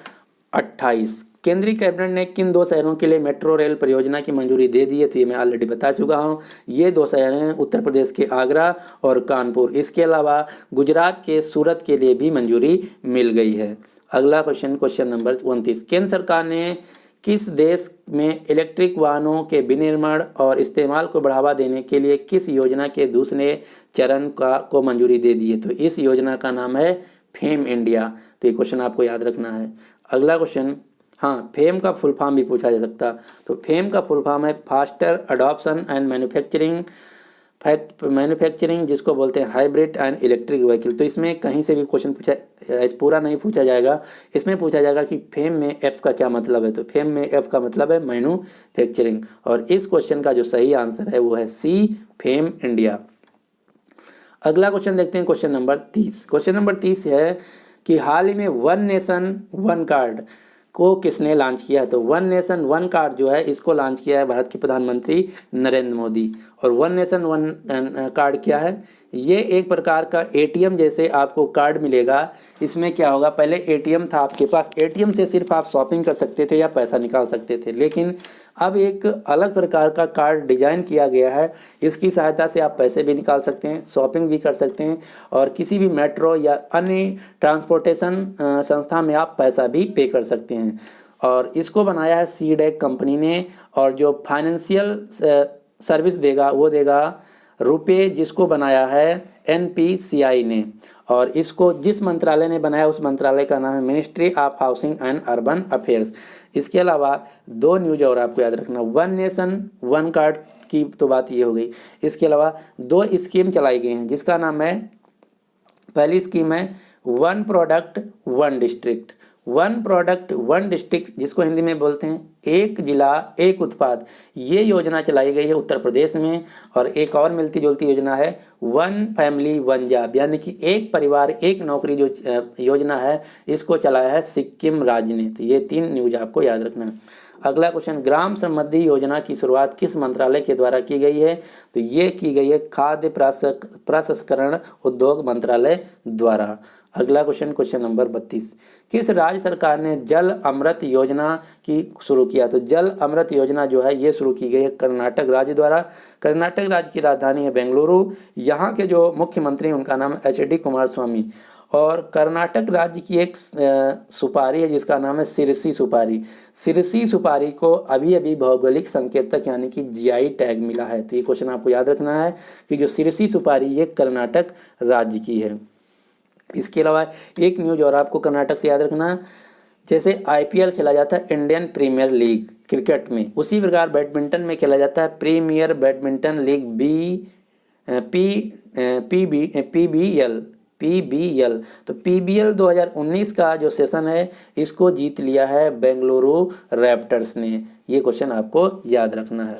28, केंद्रीय कैबिनेट ने किन 2 शहरों के लिए मेट्रो रेल परियोजना की मंजूरी दे दी है? तो ये मैं ऑलरेडी बता चुका हूँ। ये 2 शहर हैं उत्तर प्रदेश के आगरा और कानपुर। इसके अलावा गुजरात के सूरत के लिए भी मंजूरी मिल गई है। अगला क्वेश्चन नंबर 29, केंद्र सरकार ने किस देश में इलेक्ट्रिक वाहनों के विनिर्माण और इस्तेमाल को बढ़ावा देने के लिए किस योजना के दूसरे चरण को मंजूरी दे दी है? तो इस योजना का नाम है फेम इंडिया। तो ये क्वेश्चन आपको याद रखना है। अगला क्वेश्चन, हाँ, फेम का फुल फॉर्म भी पूछा जा सकता। तो फेम का फुल फॉर्म है फास्टर अडॉप्शन एंड मैन्युफैक्चरिंग, जिसको बोलते हैं हाइब्रिड एंड इलेक्ट्रिक व्हीकल। तो इसमें कहीं से भी क्वेश्चन पूरा नहीं पूछा जाएगा। इसमें पूछा जाएगा कि फेम में F का क्या मतलब है? तो फेम में F का मतलब है मैन्युफैक्चरिंग। और इस क्वेश्चन का जो सही आंसर है वो है C, फेम इंडिया। अगला क्वेश्चन देखते हैं, क्वेश्चन नंबर 30। क्वेश्चन नंबर 30 है कि हाल ही में वन नेशन वन कार्ड को किसने लॉन्च किया है? तो वन नेशन वन कार्ड जो है इसको लॉन्च किया है भारत के प्रधानमंत्री नरेंद्र मोदी। और वन नेशन वन कार्ड क्या है? ये एक प्रकार का एटीएम जैसे आपको कार्ड मिलेगा। इसमें क्या होगा, पहले एटीएम था आपके पास, एटीएम से सिर्फ आप शॉपिंग कर सकते थे या पैसा निकाल सकते थे, लेकिन अब एक अलग प्रकार का कार्ड डिजाइन किया गया है। इसकी सहायता से आप पैसे भी निकाल सकते हैं, शॉपिंग भी कर सकते हैं और किसी भी मेट्रो या अन्य ट्रांसपोर्टेशन संस्था में आप पैसा भी पे कर सकते हैं। और इसको बनाया है सीडेक कंपनी ने, और जो फाइनेंशियल सर्विस देगा वो देगा रुपए, जिसको बनाया है एनपीसीआई ने। और इसको जिस मंत्रालय ने बनाया उस मंत्रालय का नाम है ministry of housing and urban affairs. इसके अलावा दो न्यूज और आपको याद रखना, वन नेशन वन कार्ड की तो बात ये हो गई, इसके अलावा दो स्कीम चलाई गई हैं जिसका नाम है, पहली स्कीम है one product one district. One product one district जिसको हिंदी में बोलते हैं एक जिला एक उत्पाद, ये योजना चलाई गई है उत्तर प्रदेश में। और एक और मिलती जुलती योजना है वन फैमिली वन जॉब, यानी कि एक परिवार एक नौकरी जो योजना है इसको चलाया है सिक्किम राज्य ने। तो ये 3 न्यूज आपको याद रखना है। अगला क्वेश्चन, ग्राम समृद्धि योजना की शुरुआत किस मंत्रालय के द्वारा की गई है? तो ये की गई है खाद्य प्रसंस्करण उद्योग मंत्रालय द्वारा। अगला क्वेश्चन, क्वेश्चन नंबर 32, किस राज्य सरकार ने जल अमृत योजना की शुरू किया? तो जल अमृत योजना जो है ये शुरू की गई है कर्नाटक राज्य द्वारा। कर्नाटक राज्य की राजधानी है बेंगलुरु। यहाँ के जो मुख्यमंत्री उनका नाम है HD कुमारस्वामी। और कर्नाटक राज्य की एक सुपारी है जिसका नाम है सिरसी सुपारी। सिरसी सुपारी को अभी अभी भौगोलिक संकेतक यानी कि GI टैग मिला है। तो ये क्वेश्चन आपको याद रखना है कि जो सिरसी सुपारी ये कर्नाटक राज्य की है। इसके अलावा एक न्यूज और आपको कर्नाटक से याद रखना, जैसे IPL खेला जाता है इंडियन प्रीमियर लीग क्रिकेट में, उसी प्रकार बैडमिंटन में खेला जाता है प्रीमियर बैडमिंटन लीग PBL। तो PBL 2019 का जो सेशन है इसको जीत लिया है बेंगलुरु रैप्टर्स ने। ये क्वेश्चन आपको याद रखना है।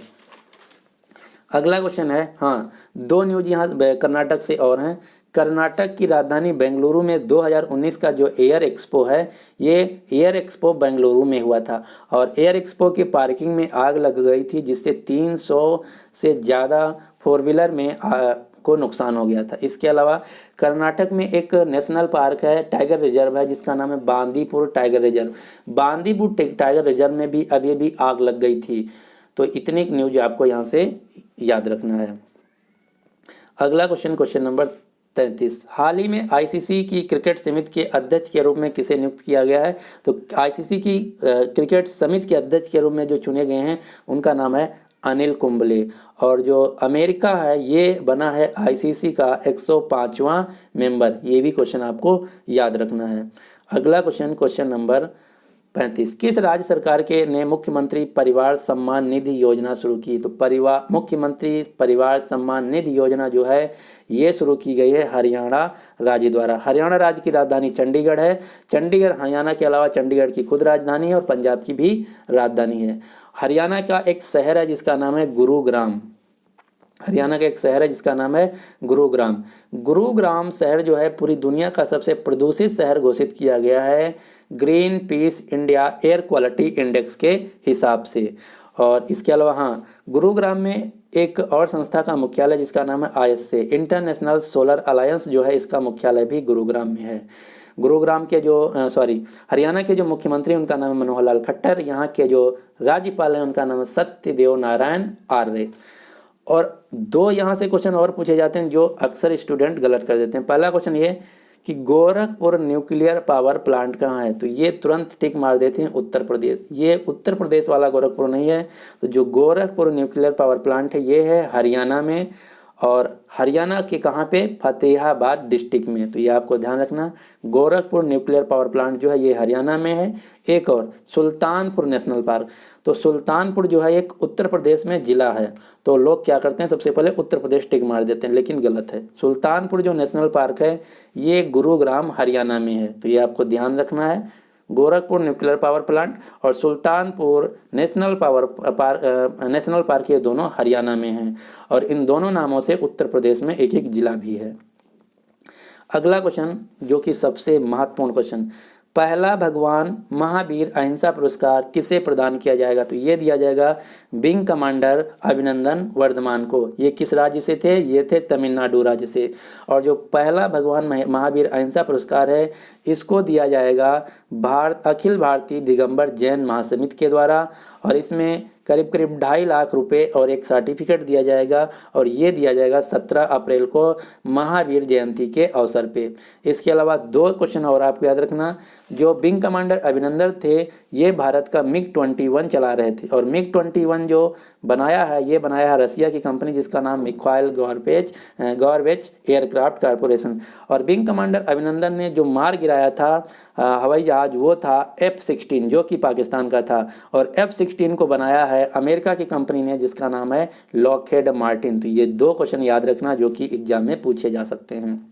अगला क्वेश्चन है, हाँ 2 न्यूज यहाँ कर्नाटक से और हैं। कर्नाटक की राजधानी बेंगलुरु में 2019 का जो एयर एक्सपो है, ये एयर एक्सपो बेंगलुरु में हुआ था। और एयर एक्सपो की पार्किंग में आग लग गई थी जिससे 300 से ज़्यादा 4 व्हीलर में को नुकसान हो गया था। इसके अलावा कर्नाटक में एक नेशनल पार्क है, टाइगर रिजर्व है जिसका नाम है Bandipur tiger reserve. Bandipur tiger reserve में भी अभी आग लग गई थी। तो इतनी न्यूज आपको यहाँ से याद रखना है। अगला क्वेश्चन, क्वेश्चन नंबर 33, हाल ही में ICC की क्रिकेट समिति के अध्यक्ष के रूप में किसे नियुक्त किया गया है? तो ICC की क्रिकेट समिति के अध्यक्ष के रूप में जो चुने गए हैं उनका नाम है अनिल कुंबले। और जो अमेरिका है ये बना है ICC का 105वां मेंबर। ये भी क्वेश्चन आपको याद रखना है। अगला क्वेश्चन, क्वेश्चन नंबर 35, किस राज्य सरकार के ने मुख्यमंत्री परिवार सम्मान निधि योजना शुरू की? तो मुख्यमंत्री परिवार सम्मान निधि योजना जो है ये शुरू की गई है हरियाणा राज्य द्वारा। हरियाणा राज्य की राजधानी चंडीगढ़ है। चंडीगढ़ हरियाणा के अलावा चंडीगढ़ की खुद राजधानी है और पंजाब की भी राजधानी है। हरियाणा का एक शहर है जिसका नाम है गुरुग्राम। हरियाणा का एक शहर है जिसका नाम है गुरुग्राम। गुरुग्राम शहर जो है पूरी दुनिया का सबसे प्रदूषित शहर घोषित किया गया है green peas India air quality index के हिसाब से। और इसके अलावा हाँ, गुरुग्राम में एक और संस्था का मुख्यालय जिसका नाम है ISA इंटरनेशनल सोलर अलायंस जो है, इसका मुख्यालय भी गुरुग्राम में है। गुरुग्राम के जो हरियाणा के जो मुख्यमंत्री उनका नाम है मनोहर लाल खट्टर। यहाँ के जो राज्यपाल हैं उनका नाम है सत्यदेव नारायण आर्य। और 2 यहाँ से क्वेश्चन और पूछे जाते हैं जो अक्सर स्टूडेंट गलत कर देते हैं। पहला क्वेश्चन ये कि गोरखपुर न्यूक्लियर पावर प्लांट कहाँ है? तो ये तुरंत टिक मार देते हैं उत्तर प्रदेश। ये उत्तर प्रदेश वाला गोरखपुर नहीं है। तो जो गोरखपुर न्यूक्लियर पावर प्लांट है ये है हरियाणा में। और हरियाणा के कहाँ पे? फतेहाबाद डिस्ट्रिक्ट में। तो ये आपको ध्यान रखना, गोरखपुर न्यूक्लियर पावर प्लांट जो है ये हरियाणा में है। एक और सुल्तानपुर नेशनल पार्क। तो सुल्तानपुर जो है एक उत्तर प्रदेश में जिला है। तो लोग क्या करते हैं, सबसे पहले उत्तर प्रदेश टिक मार देते हैं, लेकिन गलत है। सुल्तानपुर जो नेशनल पार्क है ये गुरुग्राम हरियाणा में है। तो ये आपको ध्यान रखना है, गोरखपुर न्यूक्लियर पावर प्लांट और सुल्तानपुर नेशनल पार्क ये दोनों हरियाणा में हैं। और इन दोनों नामों से उत्तर प्रदेश में एक एक जिला भी है। अगला क्वेश्चन जो कि सबसे महत्वपूर्ण क्वेश्चन, पहला भगवान महावीर अहिंसा पुरस्कार किसे प्रदान किया जाएगा? तो ये दिया जाएगा विंग कमांडर अभिनंदन वर्धमान को। ये किस राज्य से थे? ये थे तमिलनाडु राज्य से। और जो पहला भगवान महावीर अहिंसा पुरस्कार है, इसको दिया जाएगा अखिल भारतीय दिगंबर जैन महासमिति के द्वारा, और इसमें करीब करीब 2.5 लाख रुपए और एक सर्टिफिकेट दिया जाएगा, और ये दिया जाएगा 17 अप्रैल को महावीर जयंती के अवसर पे। इसके अलावा 2 क्वेश्चन और आपको याद रखना, जो विंग कमांडर अभिनंदन थे ये भारत का MiG-21 चला रहे थे, और MiG-21 जो बनाया है ये बनाया है रसिया की कंपनी जिसका नाम मिखाइल गॉर्बेच एयरक्राफ्ट कॉरपोरेशन। और विंग कमांडर अभिनंदन ने जो मार गिराया था हवाई जहाज वो था F-16 जो कि पाकिस्तान का था, और F-16 को बनाया है अमेरिका की कंपनी ने जिसका नाम है लॉकहेड मार्टिन। तो ये 2 क्वेश्चन याद रखना जो कि एग्जाम में पूछे जा सकते हैं।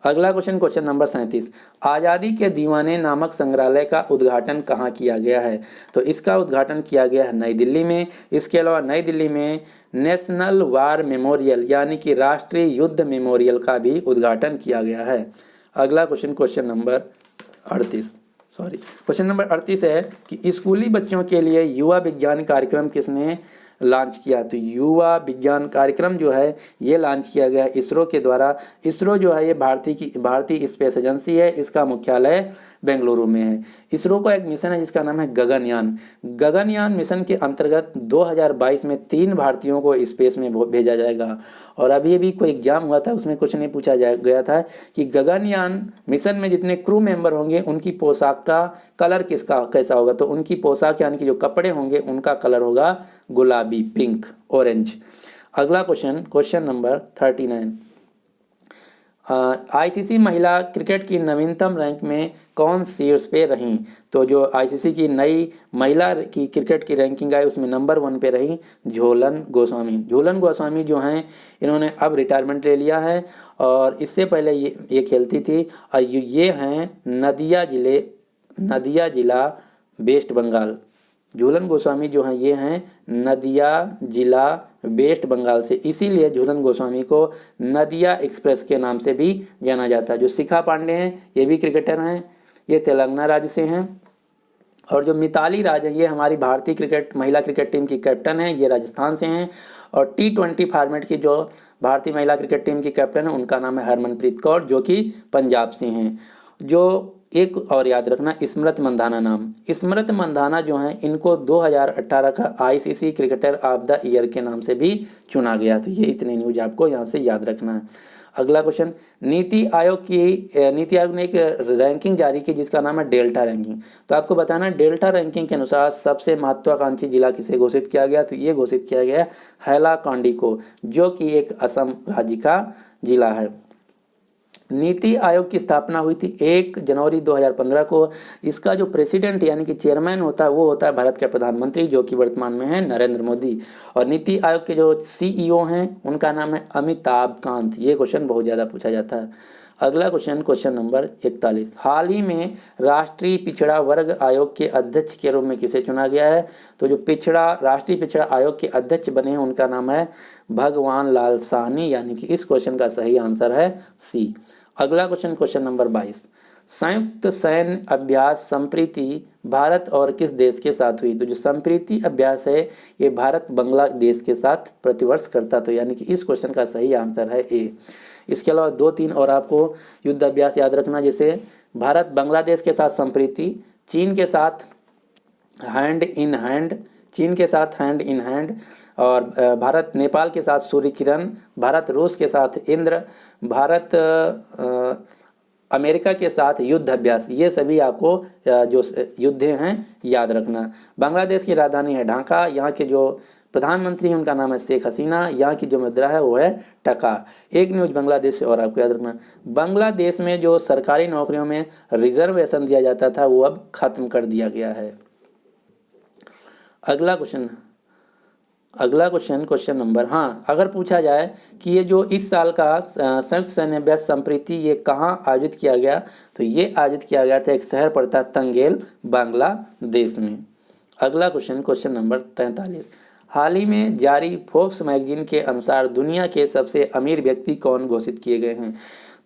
अगला क्वेश्चन, क्वेश्चन नंबर 37, आज़ादी के दीवाने नामक संग्रहालय का उद्घाटन कहाँ किया गया है? तो इसका उद्घाटन किया गया है नई दिल्ली में। इसके अलावा नई दिल्ली में नेशनल वार मेमोरियल यानी कि राष्ट्रीय युद्ध मेमोरियल का भी उद्घाटन किया गया है। अगला क्वेश्चन, क्वेश्चन नंबर 38 है कि स्कूली बच्चों के लिए युवा विज्ञान कार्यक्रम किसने लॉन्च किया? तो युवा विज्ञान कार्यक्रम जो है ये लॉन्च किया गया इसरो के द्वारा। इसरो जो है ये भारतीय स्पेस एजेंसी है, इसका मुख्यालय बेंगलुरु में है। इसरो का एक मिशन है जिसका नाम है गगनयान। गगनयान मिशन के अंतर्गत 2022 में 3 भारतीयों को स्पेस में भेजा जाएगा। और अभी कोई एग्जाम हुआ था उसमें कुछ नहीं पूछा गया था कि गगनयान मिशन में जितने क्रू मेंबर होंगे उनकी पोशाक का कलर कैसा होगा? तो उनकी पोशाक यानी कि जो कपड़े होंगे उनका कलर होगा गुलाबी, पिंक, ऑरेंज। अगला क्वेश्चन, क्वेश्चन नंबर 39, आईसीसी महिला क्रिकेट की नवीनतम रैंक में कौन शीर्ष पे रहीं? तो जो आईसीसी की नई महिला की क्रिकेट की रैंकिंग आई उसमें नंबर 1 पे रही झूलन गोस्वामी। झूलन गोस्वामी जो हैं इन्होंने अब रिटायरमेंट ले लिया है, और इससे पहले ये खेलती थी, और ये हैं नदिया जिला वेस्ट बंगाल। झूलन गोस्वामी जो हैं ये हैं नदिया जिला वेस्ट बंगाल से, इसीलिए झूलन गोस्वामी को नदिया एक्सप्रेस के नाम से भी जाना जाता है। जो शिखा पांडे हैं ये भी क्रिकेटर हैं, ये तेलंगाना राज्य से हैं। और जो मिताली राज हैं ये हमारी भारतीय महिला क्रिकेट टीम की कैप्टन हैं, ये राजस्थान से हैं। और T20 फॉर्मेट की जो भारतीय महिला क्रिकेट टीम की कैप्टन है उनका नाम है हरमनप्रीत कौर जो कि पंजाब से हैं। जो एक और याद रखना, स्मृति मंधाना नाम, स्मृति मंधाना जो हैं इनको 2018 का ICC cricketer of the year के नाम से भी चुना गया। तो ये इतने न्यूज आपको यहाँ से याद रखना है। अगला क्वेश्चन, नीति आयोग ने एक रैंकिंग जारी की जिसका नाम है डेल्टा रैंकिंग। तो आपको बताना डेल्टा रैंकिंग के अनुसार सबसे महत्वाकांक्षी जिला किसे घोषित किया गया? तो ये घोषित किया गया हैलाकांडी को, जो कि एक असम राज्य का जिला है। नीति आयोग की स्थापना हुई थी 1 जनवरी 2015 को। इसका जो प्रेसिडेंट यानी कि चेयरमैन होता है वो होता है भारत के प्रधानमंत्री जो कि वर्तमान में है नरेंद्र मोदी। और नीति आयोग के जो CEO हैं उनका नाम है अमिताभ कांत। ये क्वेश्चन बहुत ज़्यादा पूछा जाता है। अगला क्वेश्चन, क्वेश्चन नंबर 41, हाल ही में राष्ट्रीय पिछड़ा वर्ग आयोग के अध्यक्ष के रूप में किसे चुना गया है? तो जो राष्ट्रीय पिछड़ा आयोग के अध्यक्ष बने हैं उनका नाम है भगवान लाल साहनी, यानी कि इस क्वेश्चन का सही आंसर है C। अगला क्वेश्चन, क्वेश्चन नंबर 22, संयुक्त सैन्य अभ्यास संप्रीति भारत और किस देश के साथ हुई? तो जो संप्रीति अभ्यास है ये भारत बांग्लादेश के साथ प्रतिवर्ष करता, तो यानी कि इस क्वेश्चन का सही आंसर है A। इसके अलावा 2-3 और आपको युद्ध अभ्यास याद रखना, जैसे भारत बांग्लादेश के साथ संप्रीति, चीन के साथ हैंड इन हैंड, और भारत नेपाल के साथ सूर्य किरण, भारत रूस के साथ इंद्र, भारत अमेरिका के साथ युद्ध अभ्यास, ये सभी आपको जो युद्ध हैं याद रखना। बांग्लादेश की राजधानी है ढाका, यहाँ के जो प्रधानमंत्री हैं उनका नाम है शेख हसीना, यहाँ की जो मुद्रा है वो है टका। एक न्यूज बांग्लादेश से और आपको याद रखना, बांग्लादेश में जो सरकारी नौकरियों में रिजर्वेशन दिया जाता था वो अब खत्म कर दिया गया है। अगला क्वेश्चन, क्वेश्चन नंबर, अगर पूछा जाए कि ये जो इस साल का संयुक्त सैन्य अभ्यास संप्रीति ये कहाँ आयोजित किया गया? तो ये आयोजित किया गया था एक शहर पड़ता है तंगेल, बांग्लादेश में। अगला क्वेश्चन, क्वेश्चन नंबर 43, हाल ही में जारी फोर्ब्स मैगजीन के अनुसार दुनिया के सबसे अमीर व्यक्ति कौन घोषित किए गए हैं?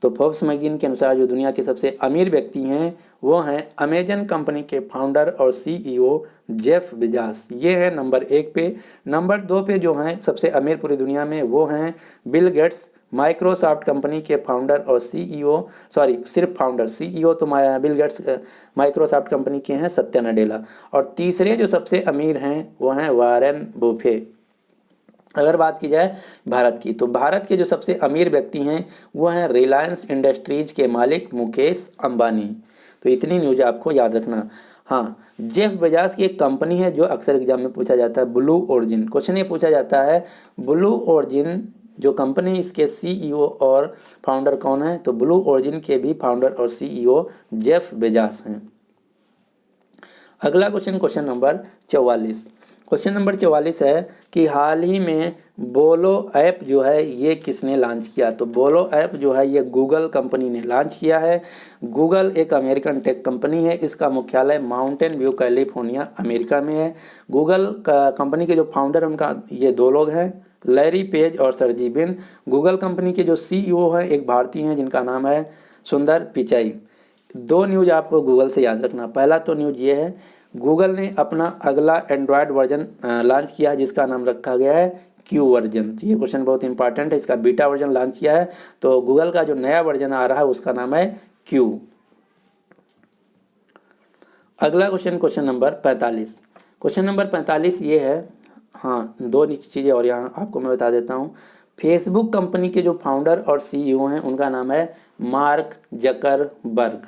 तो फोर्ब्स मैगजीन के अनुसार जो दुनिया के सबसे अमीर व्यक्ति हैं वो हैं अमेजन कंपनी के फाउंडर और सीईओ जेफ बेजोस, ये है नंबर 1 पे। नंबर 2 पे जो हैं सबसे अमीर पूरी दुनिया में वो हैं बिल गेट्स, माइक्रोसॉफ्ट कंपनी के फाउंडर और सीईओ, सॉरी सिर्फ फाउंडर, सीईओ तो बिल गेट्स माइक्रोसॉफ्ट कंपनी के हैं सत्या नडेला। और तीसरे जो सबसे अमीर हैं वो हैं वॉरेन बुफे। अगर बात की जाए भारत की, तो भारत के जो सबसे अमीर व्यक्ति हैं वो हैं रिलायंस इंडस्ट्रीज के मालिक मुकेश अंबानी। तो इतनी न्यूज आपको याद रखना। हाँ, जेफ बेजोस की एक कंपनी है जो अक्सर एग्जाम में पूछा जाता है, ब्लू ओरिजिन। क्वेश्चन ये पूछा जाता है ब्लू ओरिजिन जो कंपनी, इसके सीईओ और फाउंडर कौन है? तो ब्लू ओरिजिन के भी फाउंडर और सीईओ जेफ बेजोस हैं। अगला question, question number 44। Question number 44 है कि हाल ही में बोलो ऐप जो है ये किसने लॉन्च किया? तो बोलो ऐप जो है ये गूगल कंपनी ने लॉन्च किया है। गूगल एक अमेरिकन टेक कंपनी है, इसका मुख्यालय माउंटेन व्यू कैलिफोर्निया अमेरिका में है। गूगल कंपनी के जो फाउंडर हैं उनका ये 2 लोग हैं, लैरी पेज और सर्जी ब्रिन। गूगल कंपनी के जो सीईओ हैं एक भारतीय हैं जिनका नाम है सुंदर पिचाई। 2 न्यूज आपको गूगल से याद रखना। पहला तो न्यूज ये है, गूगल ने अपना अगला एंड्रॉयड वर्जन लॉन्च किया है जिसका नाम रखा गया है क्यू वर्जन। तो ये क्वेश्चन बहुत इंपॉर्टेंट है, इसका बीटा वर्जन लॉन्च किया है, तो गूगल का जो नया वर्जन आ रहा है उसका नाम है क्यू। अगला question, question number 45। Question number 45 ये है, हाँ 2 चीज़ें और यहाँ आपको मैं बता देता हूँ। फेसबुक कंपनी के जो फाउंडर और सीईओ हैं उनका नाम है मार्क जकरबर्ग।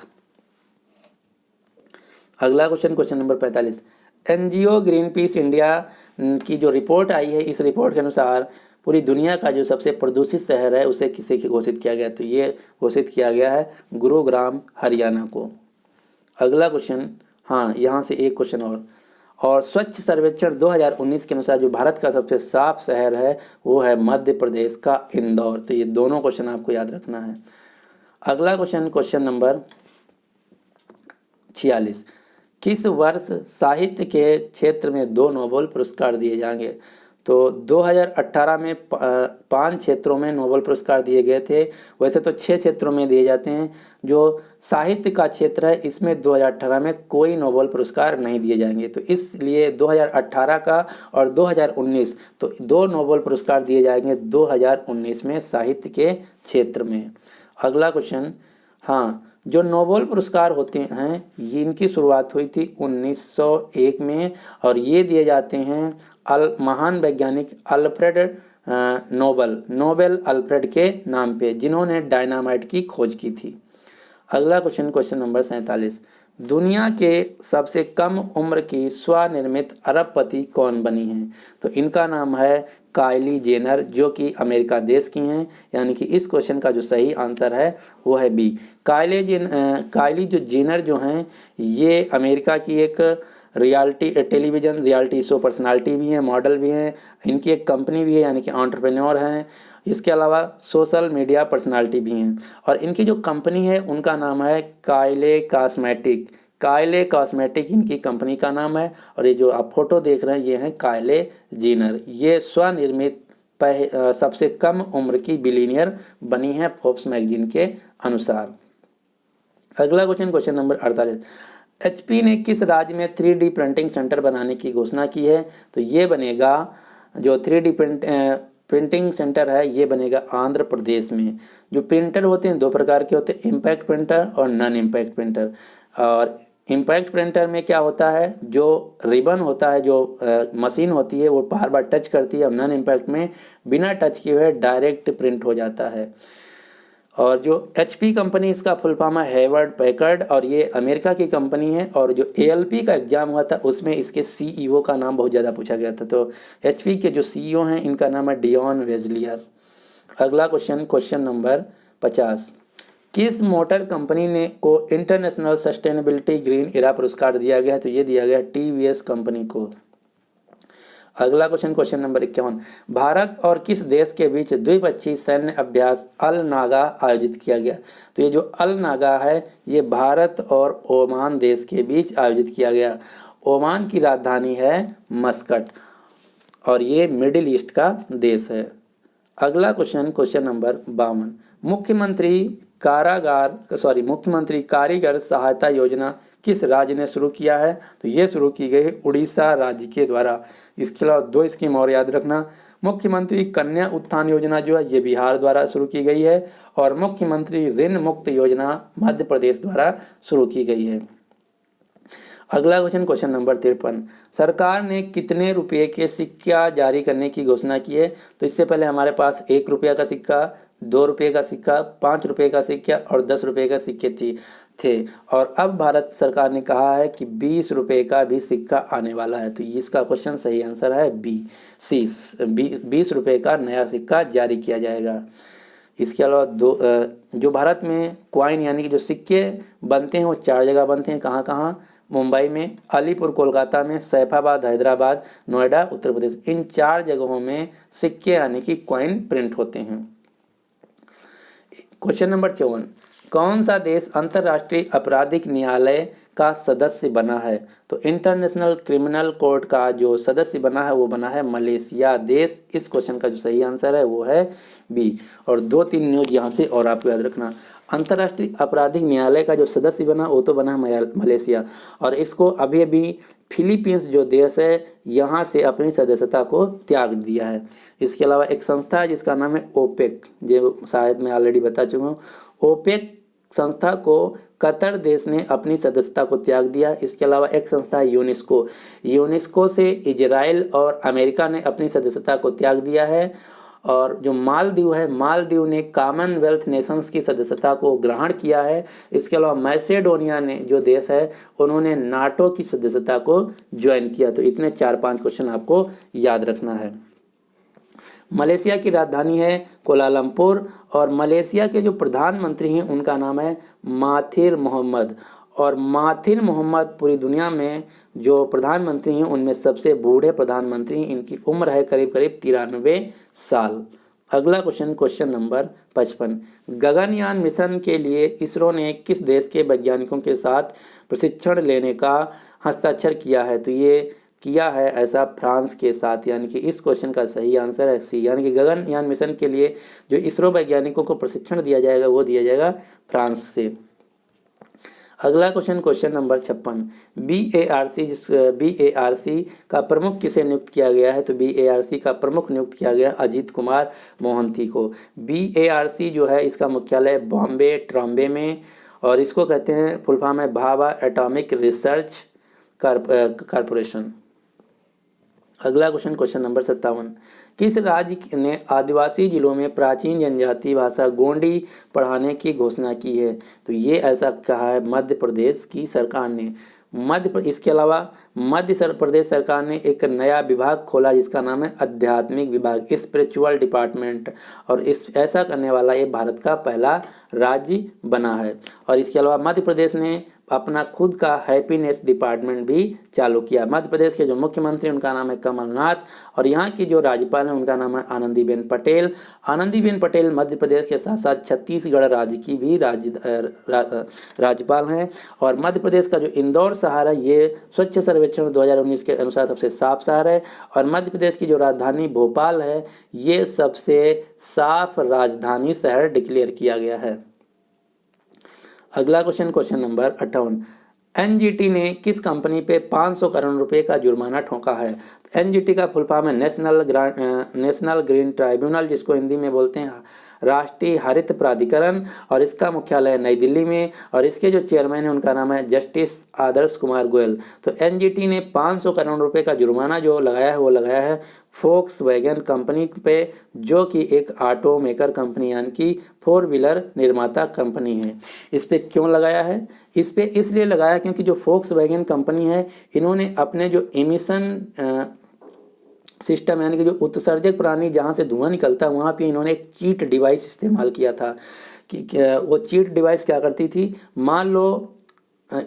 अगला question, question number 45। NGO green peas India की जो रिपोर्ट आई है, इस रिपोर्ट के अनुसार पूरी दुनिया का जो सबसे प्रदूषित शहर है उसे किसे घोषित किया गया? तो ये घोषित किया गया है गुरुग्राम हरियाणा को। अगला क्वेश्चन, हाँ यहाँ से एक क्वेश्चन और स्वच्छ सर्वेक्षण 2019 के अनुसार जो भारत का सबसे साफ शहर है वो है मध्य प्रदेश का इंदौर। तो ये दोनों क्वेश्चन आपको याद रखना है। अगला क्वेश्चन, क्वेश्चन नंबर 46। किस वर्ष साहित्य के क्षेत्र में 2 नोबेल पुरस्कार दिए जाएंगे? तो 2018 में 5 क्षेत्रों में नोबेल पुरस्कार दिए गए थे। वैसे तो 6 क्षेत्रों में दिए जाते हैं। जो साहित्य का क्षेत्र है इसमें 2018 में कोई नोबेल पुरस्कार नहीं दिए जाएंगे, तो इसलिए 2018 का और 2019 तो 2 नोबेल पुरस्कार दिए जाएंगे 2019 में साहित्य के क्षेत्र में। अगला क्वेश्चन, हाँ जो नोबेल पुरस्कार होते हैं ये इनकी शुरुआत हुई थी 1901 में और ये दिए जाते हैं महान वैज्ञानिक अल्फ्रेड नोबेल अल्फ्रेड के नाम पे जिन्होंने डायनामाइट की खोज की थी। अगला क्वेश्चन, क्वेश्चन नंबर 47। दुनिया के सबसे कम उम्र की स्वनिर्मित अरबपति कौन बनी हैं? तो इनका नाम है काइली जेनर जो कि अमेरिका देश की हैं, यानी कि इस क्वेश्चन का जो सही आंसर है वो है बी। काइली जो जेनर जो हैं ये अमेरिका की एक टेलीविज़न रियलिटी शो पर्सनालिटी भी हैं, मॉडल भी हैं, इनकी एक कंपनी भी है यानी कि एंटरप्रेन्योर हैं। इसके अलावा सोशल मीडिया पर्सनालिटी भी हैं और इनकी जो कंपनी है उनका नाम है काइले कॉस्मेटिक। काइले कॉस्मेटिक इनकी कंपनी का नाम है और ये जो आप फोटो देख रहे हैं ये हैं काइले जेनर। ये स्वनिर्मित सबसे कम उम्र की बिलियनियर बनी है फोर्ब्स मैगजीन के अनुसार। अगला क्वेश्चन, क्वेश्चन नंबर 48। HP ने किस राज्य में 3D प्रिंटिंग सेंटर बनाने की घोषणा की है? तो ये बनेगा जो 3D प्रिंटिंग सेंटर है ये बनेगा आंध्र प्रदेश में। जो प्रिंटर होते हैं 2 प्रकार के होते हैं, इम्पैक्ट प्रिंटर और नॉन इम्पैक्ट प्रिंटर। और इम्पैक्ट प्रिंटर में क्या होता है, जो रिबन होता है, जो मशीन होती है वो बार बार टच करती है, और नॉन इम्पैक्ट में बिना टच किए हुए डायरेक्ट प्रिंट हो जाता है। और जो HP कंपनी इसका फुल फॉर्म है हेवर्ड पैकर्ड और ये अमेरिका की कंपनी है। और जो ALP का एग्जाम हुआ था उसमें इसके CEO का नाम बहुत ज़्यादा पूछा गया था, तो HP के जो CEO हैं इनका नाम है डियॉन वेजलियर। अगला क्वेश्चन, क्वेश्चन नंबर 50। किस मोटर कंपनी ने को इंटरनेशनल सस्टेनेबिलिटी ग्रीन इरा पुरस्कार दिया गया है? तो ये दिया गया TVS कंपनी को। अगला क्वेश्चन, क्वेश्चन नंबर 51। भारत और किस देश के बीच द्विपक्षीय सैन्य अभ्यास अल नागा आयोजित किया गया? तो ये जो अल नागा है ये भारत और ओमान देश के बीच आयोजित किया गया। ओमान की राजधानी है मस्कट और ये मिडिल ईस्ट का देश है। अगला क्वेश्चन नंबर 52, मुख्यमंत्री कारीगर सहायता योजना किस राज्य ने शुरू किया है? तो ये शुरू की गई उड़ीसा राज्य के द्वारा। इसके अलावा 2 स्कीम और याद रखना, मुख्यमंत्री कन्या उत्थान योजना जो है ये बिहार द्वारा शुरू की गई है, और मुख्यमंत्री ऋण मुक्त योजना मध्य प्रदेश द्वारा शुरू की गई है। अगला क्वेश्चन नंबर 53, सरकार ने कितने रुपए के सिक्का जारी करने की घोषणा की है? तो इससे पहले हमारे पास 1 रुपया का सिक्का, 2 रुपये का सिक्का, 5 रुपये का सिक्का और 10 रुपये का सिक्के थे, और अब भारत सरकार ने कहा है कि 20 रुपये का भी सिक्का आने वाला है। तो इसका क्वेश्चन सही आंसर है बी, सी, 20 रुपये का नया सिक्का जारी किया जाएगा। इसके अलावा जो भारत में क्वाइन यानी कि जो सिक्के बनते हैं वो 4 जगह बनते हैं। कहाँ कहाँ? मुंबई में, अलीपुर कोलकाता में, सैफाबाद हैदराबाद, नोएडा उत्तर प्रदेश। इन 4 जगहों में सिक्के यानी कि क्वाइन प्रिंट होते हैं। क्वेश्चन नंबर 54, कौन सा देश अंतर्राष्ट्रीय आपराधिक न्यायालय का सदस्य बना है? तो इंटरनेशनल क्रिमिनल कोर्ट का जो सदस्य बना है वो बना है मलेशिया देश। इस क्वेश्चन का जो सही आंसर है वो है बी। और 2-3 न्यूज यहाँ से और आपको याद रखना, अंतर्राष्ट्रीय आपराधिक न्यायालय का जो सदस्य बना वो तो बना है मलेशिया, और इसको अभी अभी फिलीपींस जो देश है यहाँ से अपनी सदस्यता को त्याग दिया है। इसके अलावा एक संस्था है जिसका नाम है ओपेक, जो शायद मैं ऑलरेडी बता चुका हूँ। ओपेक संस्था को कतर देश ने अपनी सदस्यता को त्याग दिया। इसके अलावा एक संस्था है यूनेस्को से इजराइल और अमेरिका ने अपनी सदस्यता को त्याग दिया है। और जो मालदीव है, मालदीव ने कॉमनवेल्थ नेशंस की सदस्यता को ग्रहण किया है। इसके अलावा मैसेडोनिया ने जो देश है उन्होंने नाटो की सदस्यता को ज्वाइन किया। तो इतने 4-5 क्वेश्चन आपको याद रखना है। मलेशिया की राजधानी है कोलालमपुर, और मलेशिया के जो प्रधानमंत्री हैं उनका नाम है महाथिर मोहम्मद। और महाथिर मोहम्मद पूरी दुनिया में जो प्रधानमंत्री हैं उनमें सबसे बूढ़े प्रधानमंत्री हैं। इनकी उम्र है करीब 93 साल। अगला क्वेश्चन नंबर 55, गगनयान मिशन के लिए इसरो ने किस देश के वैज्ञानिकों के साथ प्रशिक्षण लेने का हस्ताक्षर किया है? तो ये किया है ऐसा फ्रांस के साथ, यानी कि इस क्वेश्चन का सही आंसर है सी, यानी कि गगनयान मिशन के लिए जो इसरो वैज्ञानिकों को प्रशिक्षण दिया जाएगा वो दिया जाएगा फ्रांस से। अगला क्वेश्चन नंबर 56, BARC का प्रमुख किसे नियुक्त किया गया है? तो BARC का प्रमुख नियुक्त किया गया अजीत कुमार मोहंती को। BARC जो है इसका मुख्यालय बॉम्बे ट्रॉम्बे में, और इसको कहते हैं फुल फॉर्म है भाभा एटॉमिक रिसर्च कॉरपोरेशन। अगला क्वेश्चन नंबर 57, किस राज्य ने आदिवासी जिलों में प्राचीन जनजातीय भाषा गोंडी पढ़ाने की घोषणा की है? तो ये ऐसा कहा है मध्य प्रदेश की सरकार ने। इसके अलावा मध्य प्रदेश सरकार ने एक नया विभाग खोला जिसका नाम है आध्यात्मिक विभाग, स्पिरिचुअल डिपार्टमेंट, और ऐसा करने वाला ये भारत का पहला राज्य बना है। और इसके अलावा मध्य प्रदेश ने अपना खुद का हैप्पीनेस डिपार्टमेंट भी चालू किया। मध्य प्रदेश के जो मुख्यमंत्री उनका नाम है कमलनाथ, और यहाँ की जो राज्यपाल है उनका नाम है आनंदीबेन पटेल। आनंदीबेन पटेल मध्य प्रदेश के साथ साथ छत्तीसगढ़ राज्य की भी राज्यपाल हैं। और मध्य प्रदेश का जो इंदौर शहर है ये स्वच्छ सर्वेक्षण 2019 के अनुसार सबसे साफ शहर है, और मध्य प्रदेश की जो राजधानी भोपाल है ये सबसे साफ राजधानी शहर डिक्लेयर किया गया है। अगला क्वेश्चन नंबर 58, एनजीटी ने किस कंपनी पे 500 करोड़ रुपए का जुर्माना ठोका है? तो एनजीटी का फुल फॉर्म है नेशनल ग्रीन ट्राइब्यूनल, जिसको हिंदी में बोलते हैं राष्ट्रीय हरित प्राधिकरण, और इसका मुख्यालय है नई दिल्ली में, और इसके जो चेयरमैन हैं उनका नाम है जस्टिस आदर्श कुमार गोयल। तो एनजीटी ने 500 करोड़ रुपए का जुर्माना जो लगाया है वो लगाया है फोक्सवैगन कंपनी पे, जो कि एक ऑटो मेकर कंपनी यानी कि 4 व्हीलर निर्माता कंपनी है। इस पे क्यों लगाया है? इस पे इसलिए लगाया क्योंकि जो फोक्सवैगन कंपनी है इन्होंने अपने जो एमिशन सिस्टम यानी कि जो उत्सर्जक प्रणाली जहाँ से धुआं निकलता है वहाँ पे इन्होंने एक चीट डिवाइस इस्तेमाल किया था। कि वो चीट डिवाइस क्या करती थी, मान लो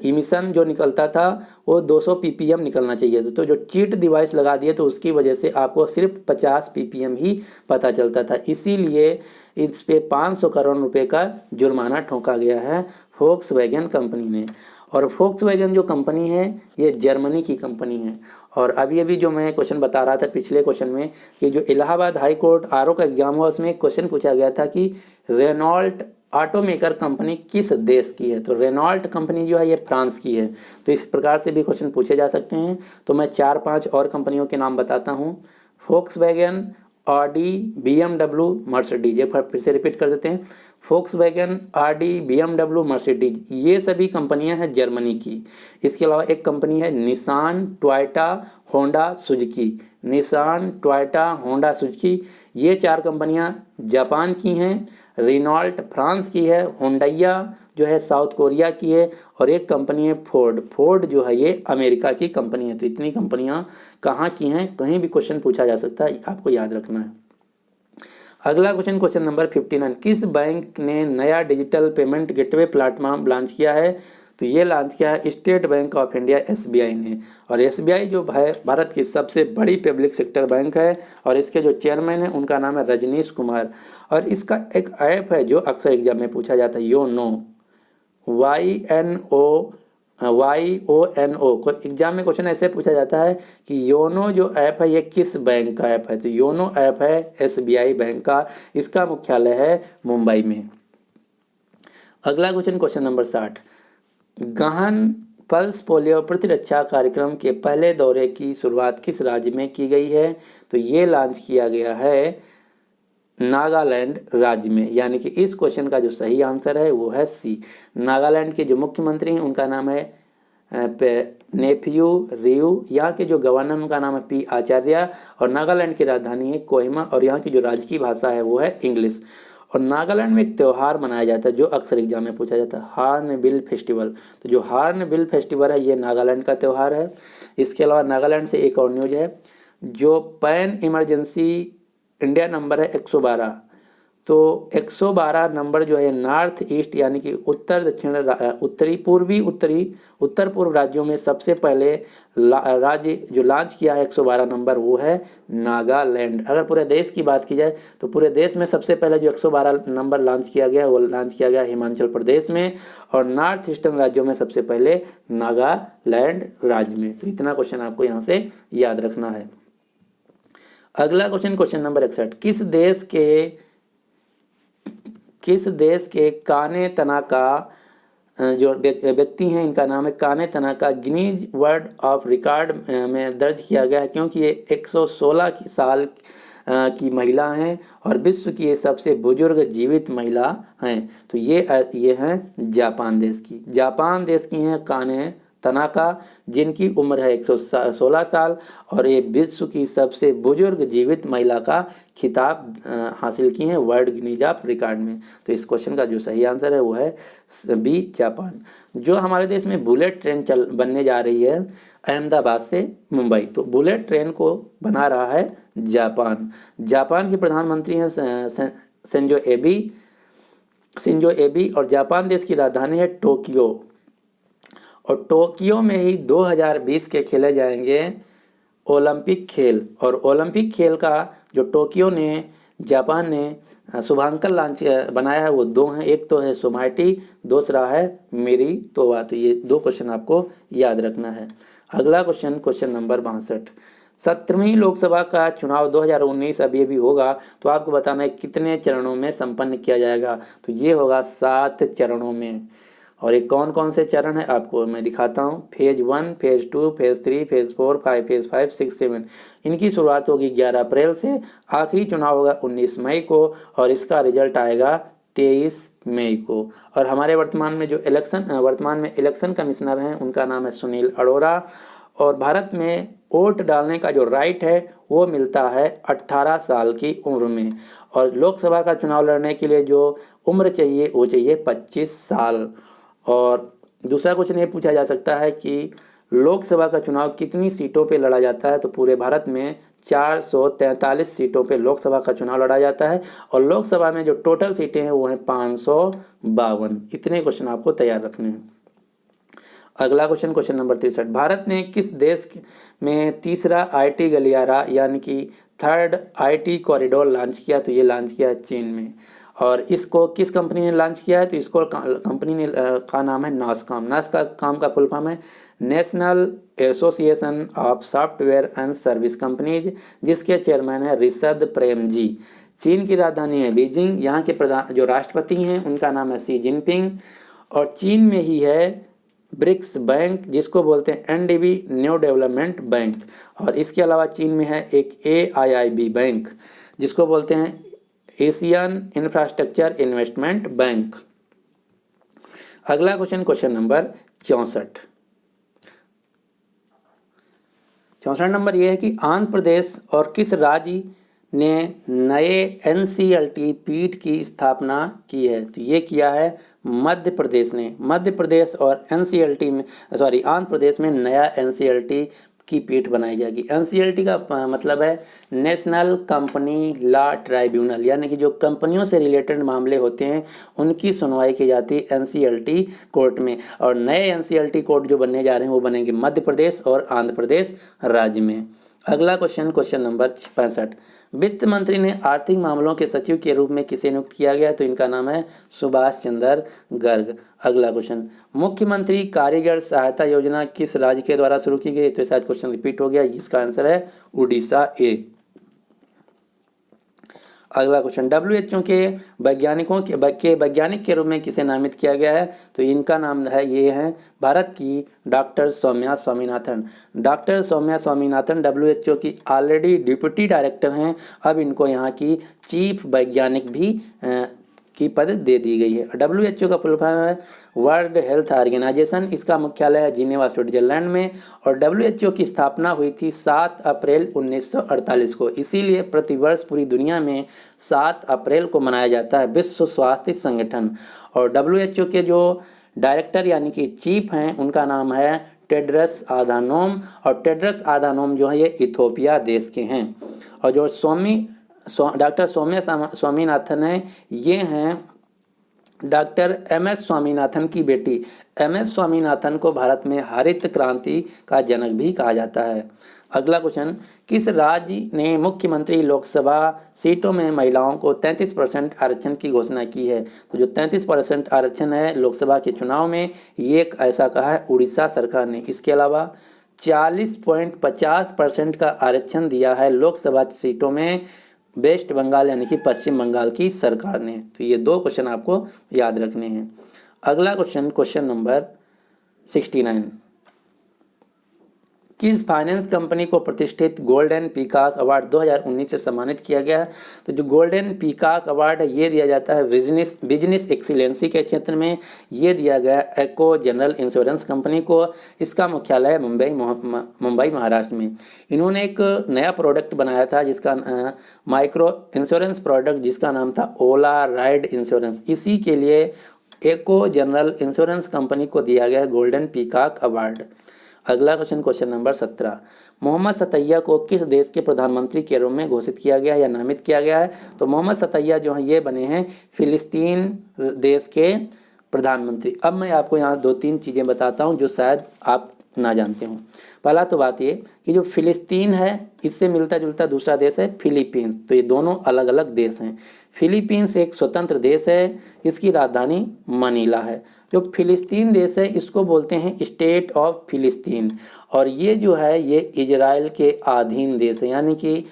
इमिशन जो निकलता था वो 200 ppm निकलना चाहिए था, तो जो चीट डिवाइस लगा दिए तो उसकी वजह से आपको सिर्फ 50 ppm ही पता चलता था। इसीलिए इस पे 500 करोड़ रुपए का जुर्माना ठोका गया है फोक्सवैगन कंपनी ने। और फोक्सवैगन जो कंपनी है ये जर्मनी की कंपनी है। और अभी जो मैं क्वेश्चन बता रहा था पिछले क्वेश्चन में कि जो इलाहाबाद हाई कोर्ट आरओ का एग्जाम हुआ उसमें एक क्वेश्चन पूछा गया था कि रेनॉल्ट ऑटो मेकर कंपनी किस देश की है। तो रेनॉल्ट कंपनी जो है ये फ्रांस की है। तो इस प्रकार से भी क्वेश्चन पूछे जा सकते हैं। तो मैं 4-5 और कंपनियों के नाम बताता हूँ। Volkswagen, Audi, BMW, Mercedes. एक बार फिर से रिपीट कर देते हैं। फोक्सवैगन, ऑडी, BMW, मर्सिडीज, ये सभी कंपनियां हैं जर्मनी की। इसके अलावा एक कंपनी है Nissan, Toyota, Honda, Suzuki. Nissan, Toyota, Honda, Suzuki, ये 4 कंपनियां जापान की हैं। रेनॉल्ट फ्रांस की है, होंडैया जो है साउथ कोरिया की है, और एक कंपनी है फोर्ड। फोर्ड जो है ये अमेरिका की कंपनी है। तो इतनी कंपनियां कहाँ की हैं, कहीं भी क्वेश्चन पूछा जा सकता है, आपको याद रखना है। अगला क्वेश्चन नंबर 59, किस बैंक ने नया digital payment gateway platform launch किया है। तो ये लॉन्च किया है state bank of India SBI ने। और SBI जो है भारत की सबसे बड़ी पब्लिक सेक्टर बैंक है, और इसके जो चेयरमैन हैं उनका नाम है रजनीश कुमार। और इसका एक ऐप है जो अक्सर एग्जाम में पूछा जाता है, योनो, YONO को एग्जाम में क्वेश्चन ऐसे पूछा जाता है कि योनो जो ऐप है ये किस बैंक का ऐप है। तो योनो ऐप है SBI बैंक का, इसका मुख्यालय है मुंबई में। अगला क्वेश्चन नंबर 60, गहन पल्स पोलियो प्रतिरक्षा कार्यक्रम के पहले दौरे की शुरुआत किस राज्य में की गई है। तो ये लॉन्च किया गया है नागालैंड राज्य में। यानी कि इस क्वेश्चन का जो सही आंसर है वो है सी। नागालैंड के जो मुख्यमंत्री हैं उनका नाम है नेफ्यू रियू। यहाँ के जो गवर्नर उनका नाम है P आचार्य। और नागालैंड की राजधानी है कोहिमा, और यहाँ की जो राजकीय भाषा है वो है इंग्लिश। और नागालैंड में एक त्यौहार मनाया जाता है जो अक्सर एग्जाम में पूछा जाता है, हार्नबिल फेस्टिवल। तो जो हार्नबिल फेस्टिवल है ये नागालैंड का त्यौहार है। इसके अलावा नागालैंड से एक और न्यूज है, जो पैन इमरजेंसी इंडिया नंबर है 112। तो 112 नंबर जो है नॉर्थ ईस्ट यानी कि उत्तर दक्षिण उत्तरी पूर्वी उत्तर पूर्व राज्यों में सबसे पहले राज्य जो लॉन्च किया है 112 नंबर वो है नागालैंड। अगर पूरे देश की बात की जाए तो पूरे देश में सबसे पहले जो 112 नंबर लॉन्च किया गया वो लॉन्च किया गया हिमाचल प्रदेश में, और नॉर्थ ईस्टर्न राज्यों में सबसे पहले नागालैंड राज्य में। तो इतना क्वेश्चन आपको यहाँ से याद रखना है। अगला क्वेश्चन नंबर 61, किस देश के काने तनाका जो व्यक्ति हैं इनका नाम है काने Tanaka, Guinness world of record में दर्ज किया गया है क्योंकि ये 116 साल की महिला हैं और विश्व की ये सबसे बुजुर्ग जीवित महिला हैं। तो ये हैं जापान देश की हैं काने तनाका, जिनकी उम्र है 116 साल, और ये विश्व की सबसे बुजुर्ग जीवित महिला का खिताब हासिल की हैं वर्ल्ड गिनीज ऑफ रिकॉर्ड में। तो इस क्वेश्चन का जो सही आंसर है वो है बी जापान। जो हमारे देश में बुलेट ट्रेन बनने जा रही है अहमदाबाद से मुंबई, तो बुलेट ट्रेन को बना रहा है जापान के प्रधानमंत्री हैं शिंजो एबी, और जापान देश की राजधानी है टोक्यो। और टोक्यो में ही 2020 के खेले जाएंगे ओलंपिक खेल, और ओलंपिक खेल का जो टोक्यो ने जापान ने शुभांकर लॉन्च बनाया है वो 2 हैं, एक तो है सोमाइटी, दूसरा है मेरी तोवा। तो ये 2 क्वेश्चन आपको याद रखना है। अगला क्वेश्चन नंबर 62, 17वीं लोकसभा का चुनाव 2019 अभी होगा, तो आपको बताना है कितने चरणों में संपन्न किया जाएगा। तो ये होगा 7 चरणों में। और ये कौन कौन से चरण है आपको मैं दिखाता हूँ। Phase 1, phase 2, phase 3, phase 4, phase 5, 6, 7। इनकी शुरुआत होगी 11 अप्रैल से, आखिरी चुनाव होगा 19 मई को, और इसका रिजल्ट आएगा 23 मई को। और हमारे वर्तमान में इलेक्शन कमिश्नर हैं उनका नाम है सुनील अरोड़ा। और भारत में वोट डालने का जो राइट है वो मिलता है 18 साल की उम्र में, और लोकसभा का चुनाव लड़ने के लिए जो उम्र चाहिए वो चाहिए 25 साल। और दूसरा क्वेश्चन ये पूछा जा सकता है कि लोकसभा का चुनाव कितनी सीटों पे लड़ा जाता है। तो पूरे भारत में 443 सीटों पे लोकसभा का चुनाव लड़ा जाता है, और लोकसभा में जो टोटल सीटें हैं वो हैं 552। इतने क्वेश्चन आपको तैयार रखने हैं। अगला क्वेश्चन नंबर 63, भारत ने किस देश में तीसरा IT गलियारा यानी कि 3rd IT कॉरिडोर लॉन्च किया। तो ये लॉन्च किया चीन में। और इसको किस कंपनी ने लॉन्च किया है? तो इसको कंपनी ने का नाम है नासकॉम। नासकॉम का फुल फॉर्म है national association of software and service companies, जिसके चेयरमैन है रिशद प्रेम जी। चीन की राजधानी है बीजिंग। यहाँ के प्रधान जो राष्ट्रपति हैं उनका नाम है शी जिनपिंग। और चीन में ही है ब्रिक्स बैंक, जिसको बोलते हैं एनडीबी, न्यू डेवलपमेंट बैंक। और इसके अलावा चीन में है एक एआईआईबी बैंक, जिसको बोलते हैं एशियन इंफ्रास्ट्रक्चर इन्वेस्टमेंट बैंक। अगला क्वेश्चन नंबर 64। 64 नंबर ये है कि आंध्र प्रदेश और किस राज्य ने नए एनसीएलटी पीठ की स्थापना की है? तो ये किया है मध्य प्रदेश ने। मध्य प्रदेश और आंध्र प्रदेश में नया एनसीएलटी की पीठ बनाई जाएगी। एनसीएलटी का मतलब है नेशनल कंपनी लॉ ट्राइब्यूनल, यानी कि जो कंपनियों से रिलेटेड मामले होते हैं उनकी सुनवाई की जाती है एनसीएलटी कोर्ट में। और नए एनसीएलटी कोर्ट जो बनने जा रहे हैं वो बनेंगे मध्य प्रदेश और आंध्र प्रदेश राज्य में। अगला क्वेश्चन नंबर 65। वित्त मंत्री ने आर्थिक मामलों के सचिव के रूप में किसे नियुक्त किया गया? तो इनका नाम है सुभाष चंद्र गर्ग। अगला क्वेश्चन, मुख्यमंत्री कारीगर सहायता योजना किस राज्य के द्वारा शुरू की गई? तो शायद क्वेश्चन रिपीट हो गया, इसका आंसर है उड़ीसा ए। अगला क्वेश्चन, WHO के वैज्ञानिक के रूप में किसे नामित किया गया है? तो इनका नाम है, ये हैं भारत की doctor Soumya Swaminathan. Doctor Soumya Swaminathan WHO की ऑलरेडी डिप्टी डायरेक्टर हैं, अब इनको यहाँ की चीफ वैज्ञानिक भी की पद दे दी गई है। WHO का फुल फॉर्म है वर्ल्ड हेल्थ ऑर्गेनाइजेशन। इसका मुख्यालय है जिनेवा स्विट्जरलैंड में। और WHO की स्थापना हुई थी 7 अप्रैल 1948 को। इसीलिए प्रतिवर्ष पूरी दुनिया में 7 अप्रैल को मनाया जाता है विश्व स्वास्थ्य संगठन। और WHO के जो डायरेक्टर यानी कि चीफ हैं उनका नाम है टेड्रस आधानोम। और टेड्रस आधानोम जो है ये इथोपिया देश के हैं। और जो डॉक्टर सौम्या स्वामीनाथन है, ये हैं डॉक्टर MS स्वामीनाथन की बेटी। MS स्वामीनाथन को भारत में हरित क्रांति का जनक भी कहा जाता है। अगला क्वेश्चन, किस राज्य ने मुख्यमंत्री लोकसभा सीटों में महिलाओं को 33% आरक्षण की घोषणा की है? तो जो 33% आरक्षण है लोकसभा के चुनाव में, ये एक ऐसा कहा है उड़ीसा सरकार ने। इसके अलावा 40.50% का आरक्षण दिया है लोकसभा सीटों में वेस्ट बंगाल यानी कि पश्चिम बंगाल की सरकार ने। तो ये 2 क्वेश्चन आपको याद रखने हैं। अगला क्वेश्चन नंबर 69। किस फाइनेंस कंपनी को प्रतिष्ठित गोल्डन पीकॉक अवार्ड 2019 से सम्मानित किया गया? तो जो गोल्डन पीकॉक अवार्ड है ये दिया जाता है बिजनेस एक्सीलेंसी के क्षेत्र में। ये दिया गया एको जनरल इंश्योरेंस कंपनी को। इसका मुख्यालय है मुंबई महाराष्ट्र में। इन्होंने एक नया प्रोडक्ट बनाया था जिसका माइक्रो इंश्योरेंस प्रोडक्ट, जिसका नाम था ओला राइड इंश्योरेंस। इसी के लिए एको जनरल इंश्योरेंस कंपनी को दिया गया गोल्डन पीकॉक अवार्ड। अगला क्वेश्चन नंबर 17। मोहम्मद सतैया को किस देश के प्रधानमंत्री के रूप में घोषित किया गया है या नामित किया गया है? तो मोहम्मद सतैया जो हैं ये बने हैं फिलिस्तीन देश के प्रधानमंत्री। अब मैं आपको यहाँ 2-3 चीज़ें बताता हूँ जो शायद आप ना जानते हो। पहला तो बात ये कि जो फिलिस्तीन है इससे मिलता जुलता दूसरा देश है फिलीपींस। तो ये दोनों अलग अलग देश हैं। फिलीपींस एक स्वतंत्र देश है, इसकी राजधानी मनीला है। जो फिलिस्तीन देश है इसको बोलते हैं स्टेट ऑफ फिलिस्तीन। और ये जो है ये इजराइल के अधीन देश है, यानी कि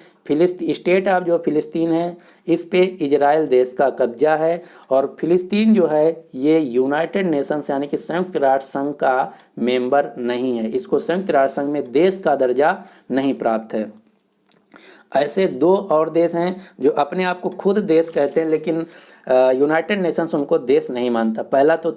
स्टेट ऑफ जो फिलिस्तीन है इस पे इजराइल देश का कब्जा है। और फिलिस्तीन जो है ये यूनाइटेड नेशंस यानी कि संयुक्त राष्ट्र संघ का मेंबर नहीं है, इसको संयुक्त राष्ट्र संघ में देश का दर्जा नहीं प्राप्त है। ऐसे 2 और देश हैं जो अपने आप को खुद देश कहते हैं लेकिन यूनाइटेड नेशंस उनको देश नहीं मानता। पहला तो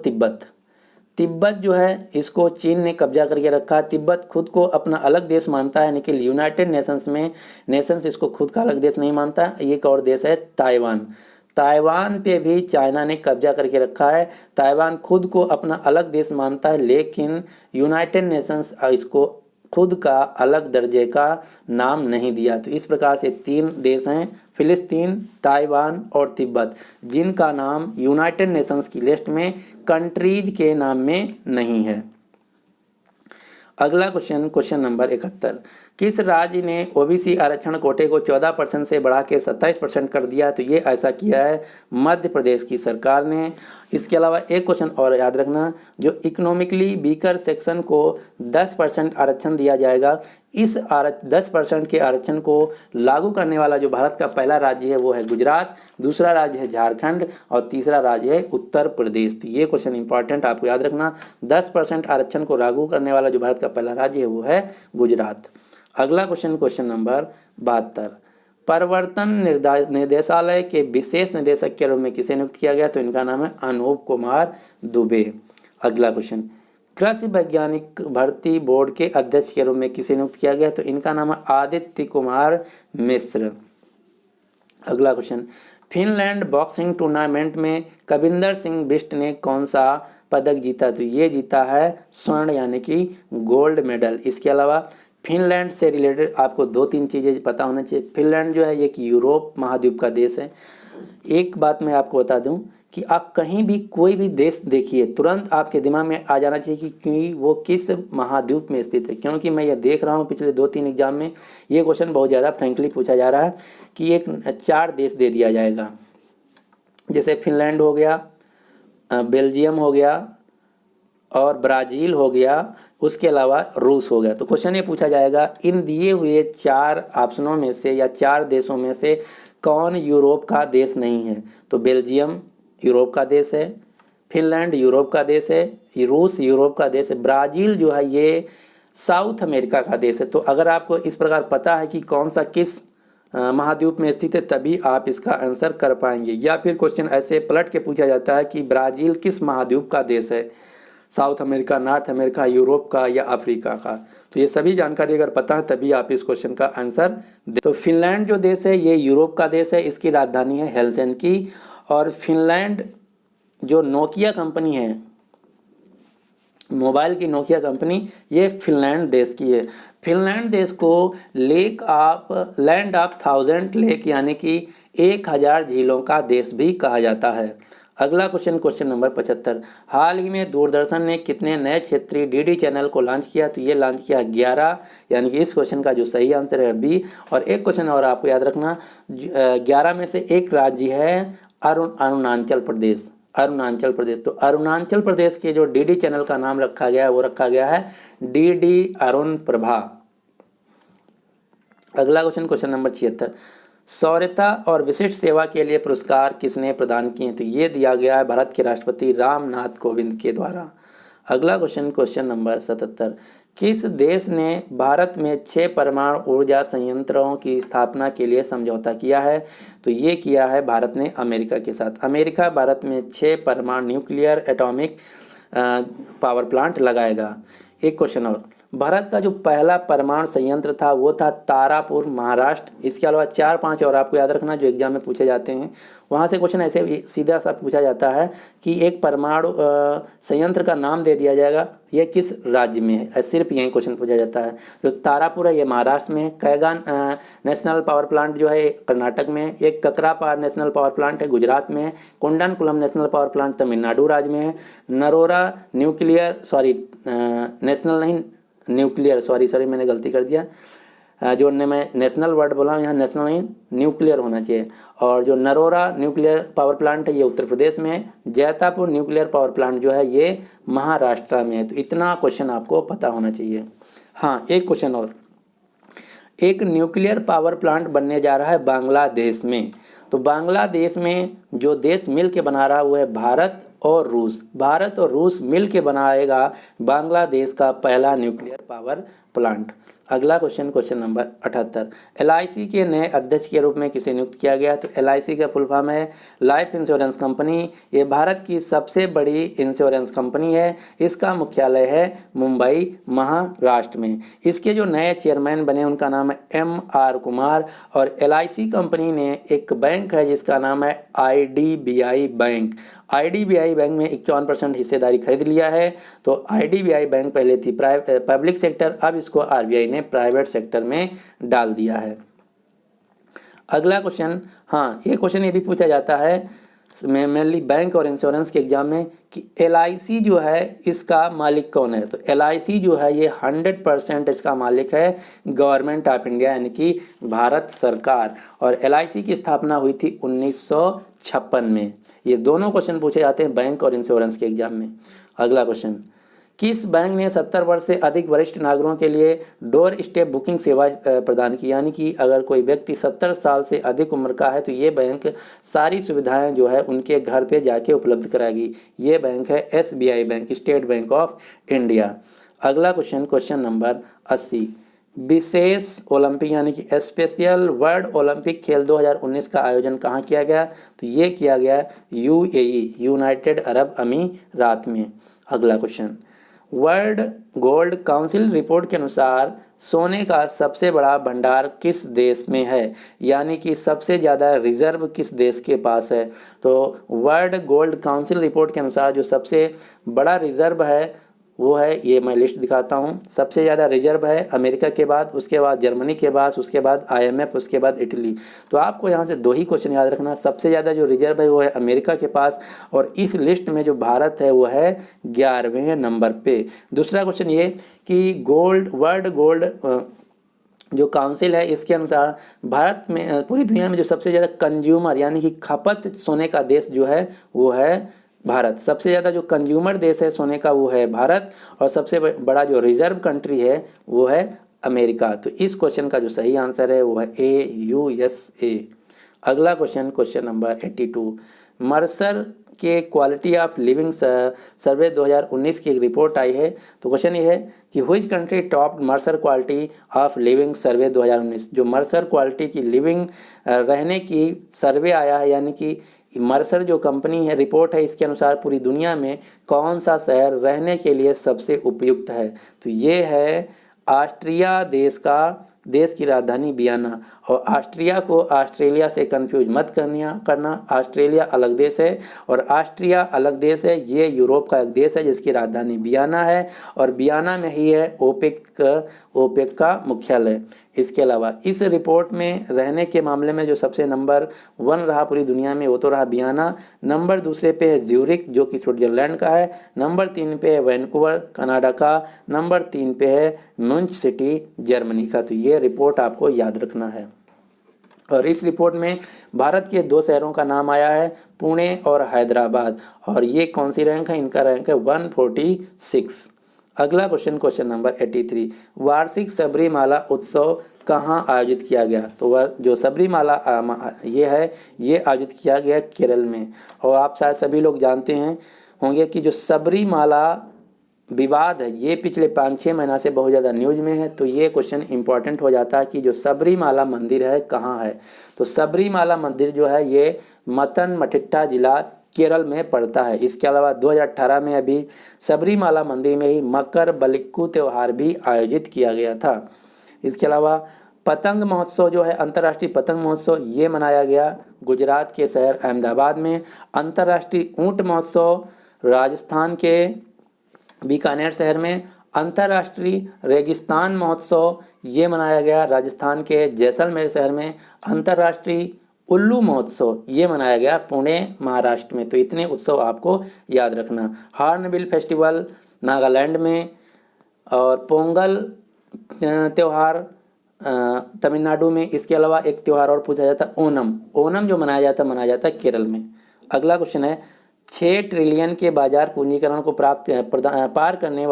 तिब्बत जो है इसको चीन ने कब्जा करके रखा है। तिब्बत खुद को अपना अलग देश मानता है लेकिन यूनाइटेड नेशंस इसको खुद का अलग देश नहीं मानता। एक और देश है ताइवान पे भी चाइना ने कब्जा करके रखा है। ताइवान खुद को अपना अलग देश मानता है लेकिन यूनाइटेड नेशंस इसको खुद का अलग दर्जे का नाम नहीं दिया। तो इस प्रकार से 3 देश हैं फिलिस्तीन, ताइवान और तिब्बत, जिनका नाम यूनाइटेड नेशंस की लिस्ट में कंट्रीज के नाम में नहीं है। अगला क्वेश्चन नंबर 71। किस राज्य ने ओबीसी आरक्षण कोटे को 14% से बढ़ा के 27% कर दिया? तो ये ऐसा किया है मध्य प्रदेश की सरकार ने। इसके अलावा एक क्वेश्चन और याद रखना, जो इकोनॉमिकली वीकर सेक्शन को 10% आरक्षण दिया जाएगा। इस 10% के आरक्षण को लागू करने वाला जो भारत का पहला राज्य है वो है गुजरात, दूसरा राज्य है झारखंड और तीसरा राज्य है उत्तर प्रदेश। तो ये क्वेश्चन इंपॉर्टेंट आपको याद रखना, 10% आरक्षण को लागू करने वाला जो भारत का पहला राज्य है वो है गुजरात। अगला क्वेश्चन, क्वेश्चन नंबर 72, प्रवर्तन निदेशालय के विशेष निदेशक के रूप में किसे नियुक्त किया गया? तो इनका नाम है अनूप कुमार दुबे। अगला क्वेश्चन, कृषि वैज्ञानिक भर्ती बोर्ड के अध्यक्ष के रूप में किसे नियुक्त किया गया? तो इनका नाम है आदित्य कुमार मिश्र। अगला क्वेश्चन, फिनलैंड बॉक्सिंग टूर्नामेंट में कविंदर सिंह बिष्ट ने कौन सा पदक जीता? तो ये जीता है स्वर्ण यानी कि गोल्ड मेडल। इसके अलावा फिनलैंड से रिलेटेड आपको 2-3 चीज़ें पता होना चाहिए। फिनलैंड जो है एक यूरोप महाद्वीप का देश है। एक बात मैं आपको बता दूं कि आप कहीं भी कोई भी देश देखिए, तुरंत आपके दिमाग में आ जाना चाहिए कि वो किस महाद्वीप में स्थित है, क्योंकि मैं ये देख रहा हूँ पिछले 2-3 एग्जाम में ये क्वेश्चन बहुत ज़्यादा फ्रेंकली पूछा जा रहा है कि एक 4 देश दे दिया जाएगा, जैसे फिनलैंड हो गया, बेल्जियम हो गया और ब्राज़ील हो गया, उसके अलावा रूस हो गया। तो क्वेश्चन ये पूछा जाएगा इन दिए हुए 4 ऑप्शनों में से या 4 देशों में से कौन यूरोप का देश नहीं है? तो बेल्जियम यूरोप का देश है, फिनलैंड यूरोप का देश है, रूस यूरोप का देश है, ब्राज़ील जो है ये साउथ अमेरिका का देश है। तो अगर आपको इस प्रकार पता है कि कौन सा किस महाद्वीप में स्थित है तभी आप इसका आंसर कर पाएंगे। या फिर क्वेश्चन ऐसे पलट के पूछा जाता है कि ब्राज़ील किस महाद्वीप का देश है, south America, north America, Europe का या अफ्रीका का। तो ये सभी जानकारी अगर पता है तभी आप इस क्वेश्चन का आंसर दे। तो फिनलैंड जो देश है ये यूरोप का देश है, इसकी राजधानी है हेलसिंकी। और फिनलैंड जो नोकिया कंपनी है, मोबाइल की नोकिया कंपनी, ये फिनलैंड देश की है। फिनलैंड देश को लैंड ऑफ 1000 लेक यानी कि 1000 झीलों का देश भी कहा जाता है। अगला क्वेश्चन, क्वेश्चन नंबर 75, हाल ही में दूरदर्शन ने कितने नए क्षेत्रीय डीडी चैनल को लॉन्च किया? तो ये लॉन्च किया 11, यानी कि इस क्वेश्चन का जो सही आंसर है बी। और एक क्वेश्चन और आपको याद रखना, 11 में से एक राज्य है अरुणाचल प्रदेश। अरुणाचल प्रदेश, तो अरुणाचल प्रदेश के जो डीडी चैनल का नाम रखा गया है वो रखा गया है डीडी अरुण प्रभा। अगला क्वेश्चन, क्वेश्चन नंबर 76, शौर्यता और विशिष्ट सेवा के लिए पुरस्कार किसने प्रदान किए? तो ये दिया गया है भारत के राष्ट्रपति रामनाथ कोविंद के द्वारा। अगला क्वेश्चन, क्वेश्चन नंबर 77, किस देश ने भारत में 6 परमाणु ऊर्जा संयंत्रों की स्थापना के लिए समझौता किया है? तो ये किया है भारत ने अमेरिका के साथ। अमेरिका भारत में 6 परमाणु न्यूक्लियर एटॉमिक पावर प्लांट लगाएगा। एक क्वेश्चन और, भारत का जो पहला परमाणु संयंत्र था वो था तारापुर, महाराष्ट्र। इसके अलावा 4-5 और आपको याद रखना जो एग्जाम में पूछे जाते हैं। वहाँ से क्वेश्चन ऐसे सीधा सा पूछा जाता है कि एक परमाणु संयंत्र का नाम दे दिया जाएगा, ये किस राज्य में है, सिर्फ यही क्वेश्चन पूछा जाता है। जो तारापुर है ये महाराष्ट्र में है, कैगान नेशनल पावर प्लांट जो है कर्नाटक में है, एक ककरापार नेशनल पावर प्लांट है गुजरात में है, कुंडनकुलम नेशनल पावर प्लांट तमिलनाडु राज्य में है, नरोरा नेशनल नहीं न्यूक्लियर, सॉरी मैंने गलती कर दिया, जो मैं नेशनल वर्ड बोला यहाँ नेशनल नहीं न्यूक्लियर होना चाहिए। और जो नरोरा न्यूक्लियर पावर प्लांट है ये उत्तर प्रदेश में है, जैतापुर न्यूक्लियर पावर प्लांट जो है ये महाराष्ट्र में है। तो इतना क्वेश्चन आपको पता होना चाहिए। हाँ, एक क्वेश्चन और, एक न्यूक्लियर पावर प्लांट बनने जा रहा है बांग्लादेश में। तो बांग्लादेश में जो देश मिल के बना रहा है वो है भारत और रूस। भारत और रूस मिल के बनाएगा बांग्लादेश का पहला न्यूक्लियर पावर प्लांट। अगला क्वेश्चन, क्वेश्चन नंबर 78, LIC के नए अध्यक्ष के रूप में किसे नियुक्त किया गया? तो LIC का फुल फॉर्म है लाइफ इंश्योरेंस कंपनी। ये भारत की सबसे बड़ी इंश्योरेंस कंपनी है। इसका मुख्यालय है मुंबई, महाराष्ट्र में। इसके जो नए चेयरमैन बने उनका नाम है MR कुमार। और LIC कंपनी ने एक बैंक है जिसका नाम है IDBI बैंक। IDBI बैंक में 51% हिस्सेदारी खरीद लिया है। तो IDBI बैंक पहले थी पब्लिक सेक्टर, अब इसको RBI ने प्राइवेट सेक्टर में डाल दिया है। अगला क्वेश्चन, हाँ ये क्वेश्चन ये भी पूछा जाता है, मेनली बैंक और इंश्योरेंस के एग्जाम में कि LIC जो है इसका मालिक कौन है। तो LIC जो है ये 100% इसका मालिक है गवर्नमेंट ऑफ इंडिया यानी कि भारत सरकार। और LIC की स्थापना हुई थी 1956 में। ये दोनों क्वेश्चन पूछे जाते हैं बैंक और इंश्योरेंस के एग्जाम में। अगला क्वेश्चन, किस बैंक ने 70 वर्ष से अधिक वरिष्ठ नागरिकों के लिए डोर स्टेप बुकिंग सेवा प्रदान की। यानी कि अगर कोई व्यक्ति 70 साल से अधिक उम्र का है तो ये बैंक सारी सुविधाएं जो है उनके घर पे जाके उपलब्ध कराएगी। ये बैंक है SBI bank, state bank of India. अगला क्वेश्चन, क्वेश्चन नंबर 80, विशेष ओलंपिक यानी कि स्पेशल वर्ल्ड ओलंपिक खेल 2019 का आयोजन कहाँ किया गया। तो ये किया गया UAE, यूनाइटेड अरब अमीरात में। अगला question, world gold council report के अनुसार सोने का सबसे बड़ा भंडार किस देश में है। यानी कि सबसे ज़्यादा रिजर्व किस देश के पास है। तो वर्ल्ड गोल्ड काउंसिल रिपोर्ट के अनुसार जो सबसे बड़ा रिजर्व है वो है, ये मैं लिस्ट दिखाता हूँ। सबसे ज़्यादा रिजर्व है अमेरिका के बाद, उसके बाद जर्मनी के बाद, उसके बाद IMF, उसके बाद इटली। तो आपको यहाँ से 2 ही क्वेश्चन याद रखना। सबसे ज़्यादा जो रिजर्व है वो है अमेरिका के पास, और इस लिस्ट में जो भारत है वो है 11वें नंबर पे। दूसरा क्वेश्चन ये कि वर्ल्ड गोल्ड जो काउंसिल है इसके अनुसार भारत में पूरी दुनिया में जो सबसे ज़्यादा कंज्यूमर यानी कि खपत सोने का देश जो है वो है भारत। सबसे ज़्यादा जो कंज्यूमर देश है सोने का वो है भारत, और सबसे बड़ा जो रिजर्व कंट्री है वो है अमेरिका। तो इस क्वेश्चन का जो सही आंसर है वो है USA। अगला क्वेश्चन, क्वेश्चन नंबर 82, मर्सर के क्वालिटी ऑफ लिविंग सर्वे 2019 की एक रिपोर्ट आई है। तो क्वेश्चन ये है कि which country topped Mercer quality of living survey 2019। जो मर्सर क्वालिटी की लिविंग रहने की सर्वे आया है, यानी कि मर्सर जो कंपनी है, रिपोर्ट है, इसके अनुसार पूरी दुनिया में कौन सा शहर रहने के लिए सबसे उपयुक्त है। तो ये है ऑस्ट्रिया देश की राजधानी वियना। और ऑस्ट्रिया को ऑस्ट्रेलिया से कंफ्यूज मत करना। ऑस्ट्रेलिया अलग देश है और ऑस्ट्रिया अलग देश है। ये यूरोप का एक देश है जिसकी राजधानी वियना है, और वियना में ही है ओपेक का मुख्यालय। इसके अलावा इस रिपोर्ट में रहने के मामले में जो सबसे नंबर 1 रहा पूरी दुनिया में वो तो रहा वियना। नंबर दूसरे पे है ज्यूरिक जो कि स्विट्जरलैंड का है। नंबर 3 पे है वैंकूवर कनाडा का। नंबर 3 पे है म्यूनिच सिटी जर्मनी का। तो ये रिपोर्ट आपको याद रखना है। और इस रिपोर्ट में भारत के 2 शहरों का नाम आया है, पुणे और हैदराबाद। और ये कौन सी रैंक है, इनका रैंक है 146। अगला क्वेश्चन, क्वेश्चन नंबर 83, वार्षिक सबरीमाला उत्सव कहाँ आयोजित किया गया। तो वह जो सबरीमाला ये आयोजित किया गया केरल में। और आप शायद सभी लोग जानते हैं होंगे कि जो सबरीमाला विवाद है ये पिछले 5-6 महीना से बहुत ज़्यादा न्यूज में है। तो ये क्वेश्चन इंपॉर्टेंट हो जाता है कि जो सबरीमाला मंदिर है कहाँ है। तो सबरीमाला मंदिर जो है ये मतनमथिट्टा जिला केरल में पड़ता है। इसके अलावा 2018 में अभी सबरीमाला मंदिर में ही मकर बलिक्कू त्यौहार भी आयोजित किया गया था। इसके अलावा पतंग महोत्सव जो है, अंतर्राष्ट्रीय पतंग महोत्सव, ये मनाया गया गुजरात के शहर अहमदाबाद में। अंतर्राष्ट्रीय ऊंट महोत्सव राजस्थान के बीकानेर शहर में। अंतर्राष्ट्रीय रेगिस्तान महोत्सव ये मनाया गया राजस्थान के जैसलमेर शहर में। अंतर्राष्ट्रीय उल्लू महोत्सव ये मनाया गया पुणे महाराष्ट्र में। तो इतने उत्सव आपको याद रखना। हॉर्नबिल फेस्टिवल नागालैंड में, और पोंगल त्यौहार तमिलनाडु में। इसके अलावा एक त्यौहार और पूछा जाता है ओनम जो मनाया जाता है केरल में। अगला क्वेश्चन है 6 ट्रिलियन के बाजार पूंजीकरण को क्रॉस करने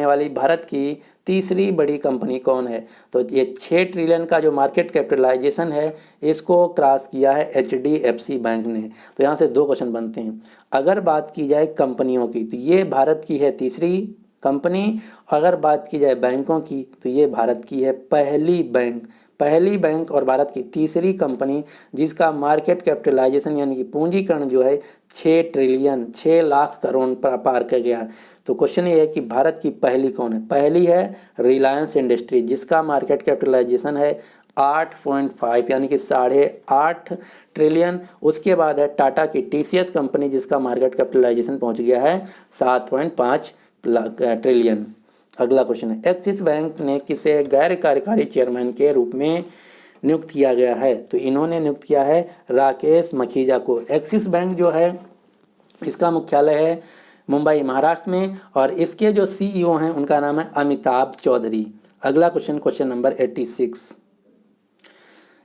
वाली भारत की तीसरी बड़ी कंपनी कौन है। तो ये 6 ट्रिलियन का जो मार्केट कैपिटलाइजेशन है इसको क्रॉस किया है HDFC बैंक ने। तो यहाँ से 2 क्वेश्चन बनते हैं। अगर बात की जाए कंपनियों की तो ये भारत की है तीसरी कंपनी। अगर बात की जाए बैंकों की तो ये भारत की है पहली बैंक और भारत की तीसरी कंपनी जिसका मार्केट कैपिटलाइजेशन यानी कि पूंजीकरण जो है 6 ट्रिलियन 6 लाख करोड़ पर पार कर गया। तो क्वेश्चन ये है कि भारत की पहली कौन है। पहली है रिलायंस इंडस्ट्री जिसका मार्केट कैपिटलाइजेशन है 8.5 यानी कि 8.5 ट्रिलियन। उसके बाद है टाटा की TCS कंपनी जिसका मार्केट कैपिटलाइजेशन पहुंच गया है 7.5 ट्रिलियन। अगला क्वेश्चन है एक्सिस बैंक ने किसे गैर कार्यकारी चेयरमैन के रूप में नियुक्त किया गया है? तो इन्होंने नियुक्त किया है राकेश मखीजा को। एक्सिस बैंक जो है इसका मुख्यालय है मुंबई महाराष्ट्र में, और इसके जो सीईओ हैं उनका नाम है अमिताभ चौधरी। अगला क्वेश्चन, क्वेश्चन नंबर 86।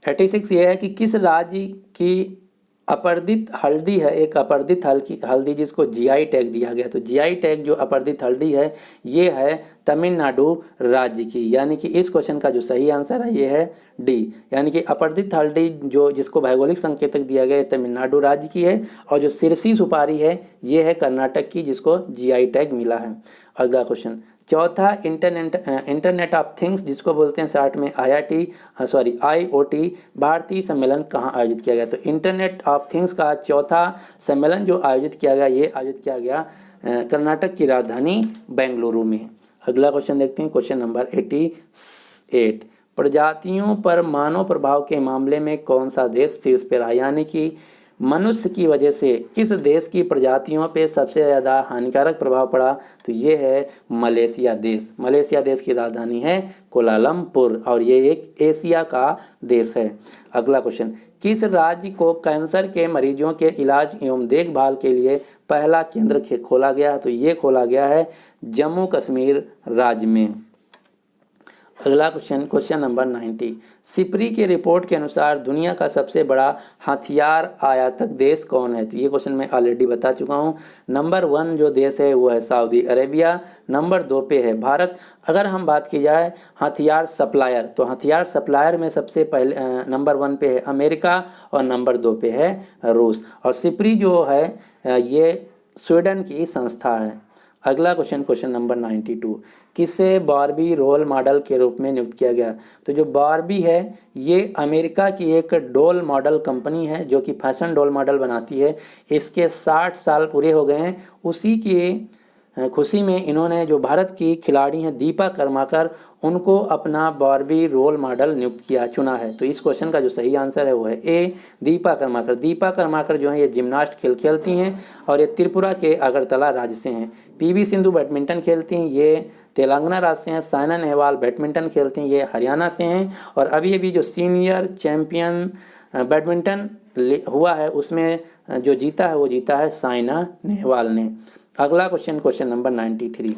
86 ये है कि किस राज्य की अपर्दित हल्दी है, एक अपर्दित हल्दी जिसको जीआई टैग दिया गया। तो जीआई टैग जो अपर्दित हल्दी है ये है तमिलनाडु राज्य की, यानी कि इस क्वेश्चन का जो सही आंसर है ये है डी, यानी कि अपर्दित हल्दी जो जिसको भौगोलिक संकेतक दिया गया है तमिलनाडु राज्य की है, और जो सिरसी सुपारी है ये है कर्नाटक की जिसको जीआई टैग मिला है। अगला क्वेश्चन, चौथा इंटरनेट ऑफ थिंग्स जिसको बोलते हैं शॉर्ट में IoT भारतीय सम्मेलन कहाँ आयोजित किया गया। तो इंटरनेट ऑफ थिंग्स का चौथा सम्मेलन जो आयोजित किया गया ये आयोजित किया गया कर्नाटक की राजधानी बेंगलुरु में। अगला क्वेश्चन देखते हैं, क्वेश्चन नंबर 88। प्रजातियों पर मानव प्रभाव के मामले में कौन सा देश शीर्ष पर रहा, यानी कि मनुष्य की वजह से किस देश की प्रजातियों पे सबसे ज़्यादा हानिकारक प्रभाव पड़ा। तो ये है मलेशिया देश। मलेशिया देश की राजधानी है कोलालमपुर, और ये एक एशिया का देश है। अगला क्वेश्चन, किस राज्य को कैंसर के मरीजों के इलाज एवं देखभाल के लिए पहला केंद्र खोला गया। तो ये खोला गया है जम्मू कश्मीर राज्य में। अगला क्वेश्चन, क्वेश्चन नंबर 90। सिपरी की रिपोर्ट के अनुसार दुनिया का सबसे बड़ा हथियार आयातक देश कौन है। तो ये क्वेश्चन मैं ऑलरेडी बता चुका हूँ। नंबर 1 जो देश है वो है सऊदी अरेबिया, नंबर 2 पे है भारत। अगर हम बात की जाए हथियार सप्लायर, तो हथियार सप्लायर में सबसे पहले नंबर 1 पे है अमेरिका, और नंबर 2 पे है रूस। और सिपरी जो है ये स्वीडन की संस्था है। अगला क्वेश्चन, क्वेश्चन नंबर 92। किसे बारबी रोल मॉडल के रूप में नियुक्त किया गया। तो जो बारबी है ये अमेरिका की एक डोल मॉडल कंपनी है जो कि फैशन डोल मॉडल बनाती है। इसके 60 साल पूरे हो गए हैं, उसी की खुशी में इन्होंने जो भारत की खिलाड़ी हैं दीपा कर्माकर, उनको अपना बारबी रोल मॉडल नियुक्त किया चुना है। तो इस क्वेश्चन का जो सही आंसर है वो है ए, दीपा कर्माकर। दीपा कर्माकर जो है ये जिम्नास्ट खेलती हैं, और ये त्रिपुरा के अगरतला राज्य से हैं। पीवी सिंधु बैडमिंटन खेलती हैं, ये तेलंगाना राज्य से हैं। साइना नेहवाल बैडमिंटन खेलती हैं, ये हरियाणा से हैं। और अभी अभी जो सीनियर चैम्पियन बैडमिंटन हुआ है उसमें जो जीता है वो जीता है साइना नेहवाल ने। अगला क्वेश्चन, क्वेश्चन नंबर 93।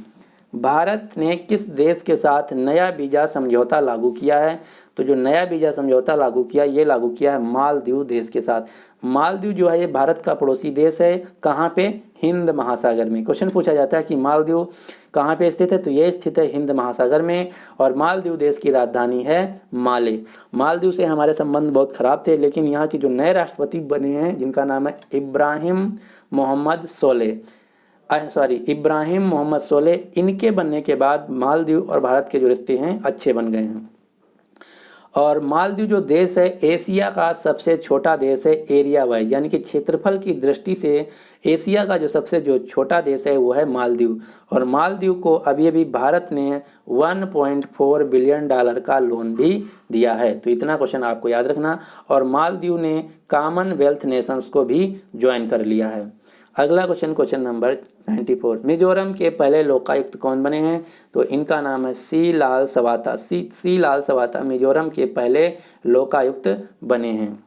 भारत ने किस देश के साथ नया वीज़ा समझौता लागू किया है। तो जो नया वीज़ा समझौता लागू किया ये लागू किया है मालदीव देश के साथ। मालदीव जो है ये भारत का पड़ोसी देश है। कहाँ पे, हिंद महासागर में। क्वेश्चन पूछा जाता है कि मालदीव कहाँ पे स्थित है, तो ये स्थित है हिंद महासागर में, और मालदीव देश की राजधानी है माले। मालदीव से हमारे संबंध बहुत ख़राब थे, लेकिन यहाँ के जो नए राष्ट्रपति बने हैं जिनका नाम है इब्राहिम मोहम्मद सोलेह, इनके बनने के बाद मालदीव और भारत के जो रिश्ते हैं अच्छे बन गए हैं। और मालदीव जो देश है एशिया का सबसे छोटा देश है एरिया वाइज, यानी कि क्षेत्रफल की दृष्टि से एशिया का जो सबसे छोटा देश है वो है मालदीव। और मालदीव को अभी भारत ने 1.4 बिलियन डॉलर का लोन भी दिया है। तो इतना क्वेश्चन आपको याद रखना। और मालदीव ने कॉमनवेल्थ नेशंस को भी ज्वाइन कर लिया है। अगला क्वेश्चन, क्वेश्चन नंबर 94। मिजोरम के पहले लोकायुक्त कौन बने हैं। तो इनका नाम है सी लाल सवाता मिजोरम के पहले लोकायुक्त बने हैं।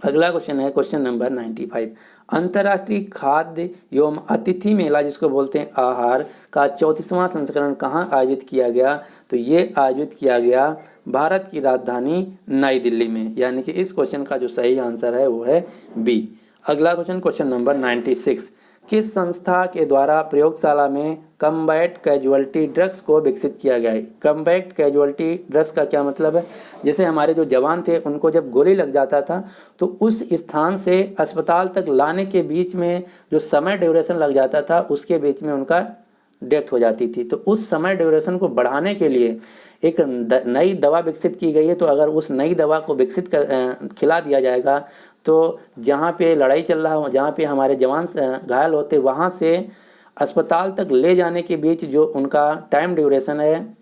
अगला क्वेश्चन है क्वेश्चन नंबर 95। अंतर्राष्ट्रीय खाद्य एवं अतिथि मेला जिसको बोलते हैं आहार का 34वां संस्करण कहाँ आयोजित किया गया। तो ये आयोजित किया गया भारत की राजधानी नई दिल्ली में, यानी कि इस क्वेश्चन का जो सही आंसर है वो है बी। अगला क्वेश्चन, क्वेश्चन नंबर 96। किस संस्था के द्वारा प्रयोगशाला में कम्बैट कैजुअलिटी ड्रग्स को विकसित किया गया है। कम्बैट कैजुअलिटी ड्रग्स का क्या मतलब है, जैसे हमारे जो जवान थे उनको जब गोली लग जाता था तो उस स्थान से अस्पताल तक लाने के बीच में जो समय ड्यूरेशन लग जाता था उसके बीच में उनका डेथ हो जाती थी। तो उस समय ड्यूरेशन को बढ़ाने के लिए एक नई दवा विकसित की गई है। तो अगर उस नई दवा को खिला दिया जाएगा तो जहाँ पे लड़ाई चल रहा हो, जहाँ पे हमारे जवान घायल होते, वहाँ से अस्पताल तक ले जाने के बीच जो उनका टाइम ड्यूरेशन है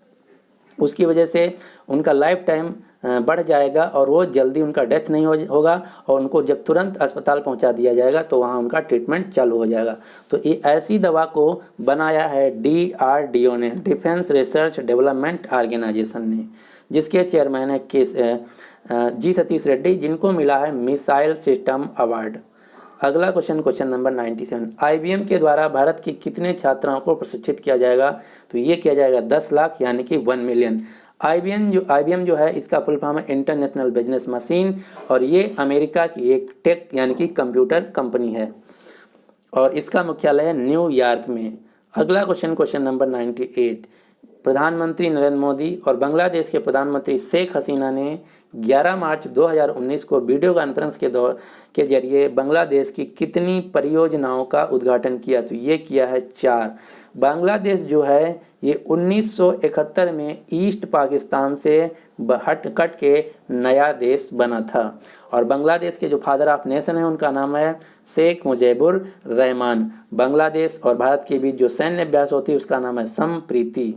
उसकी वजह से उनका लाइफ टाइम बढ़ जाएगा और वो जल्दी उनका डेथ नहीं होगा और उनको जब तुरंत अस्पताल पहुंचा दिया जाएगा तो वहां उनका ट्रीटमेंट चालू हो जाएगा। तो ये ऐसी दवा को बनाया है DRDO ने, डिफेंस रिसर्च डेवलपमेंट ऑर्गेनाइजेशन ने, जिसके चेयरमैन है जी सतीश रेड्डी, जिनको मिला है मिसाइल सिस्टम अवार्ड। अगला क्वेश्चन नंबर 97, IBM के द्वारा भारत की कितने छात्राओं को प्रशिक्षित किया जाएगा? तो ये किया जाएगा 10 लाख यानी कि 1 मिलियन। IBM जो है इसका फुल फॉर्म है इंटरनेशनल बिजनेस मशीन और ये अमेरिका की एक टेक यानी कि कंप्यूटर कंपनी है और इसका मुख्यालय है न्यूयॉर्क में। अगला क्वेश्चन नंबर 98, प्रधानमंत्री नरेंद्र मोदी और बांग्लादेश के प्रधानमंत्री शेख हसीना ने 11 मार्च 2019 को वीडियो कॉन्फ्रेंस के जरिए बांग्लादेश की कितनी परियोजनाओं का उद्घाटन किया? तो ये किया है 4। बांग्लादेश जो है ये 1971 में ईस्ट पाकिस्तान से कट के नया देश बना था और बांग्लादेश के जो फादर ऑफ नेशन है उनका नाम है शेख मुजीबुर रहमान। बांग्लादेश और भारत के बीच जो सैन्य अभ्यास होती है उसका नाम है संप्रीति।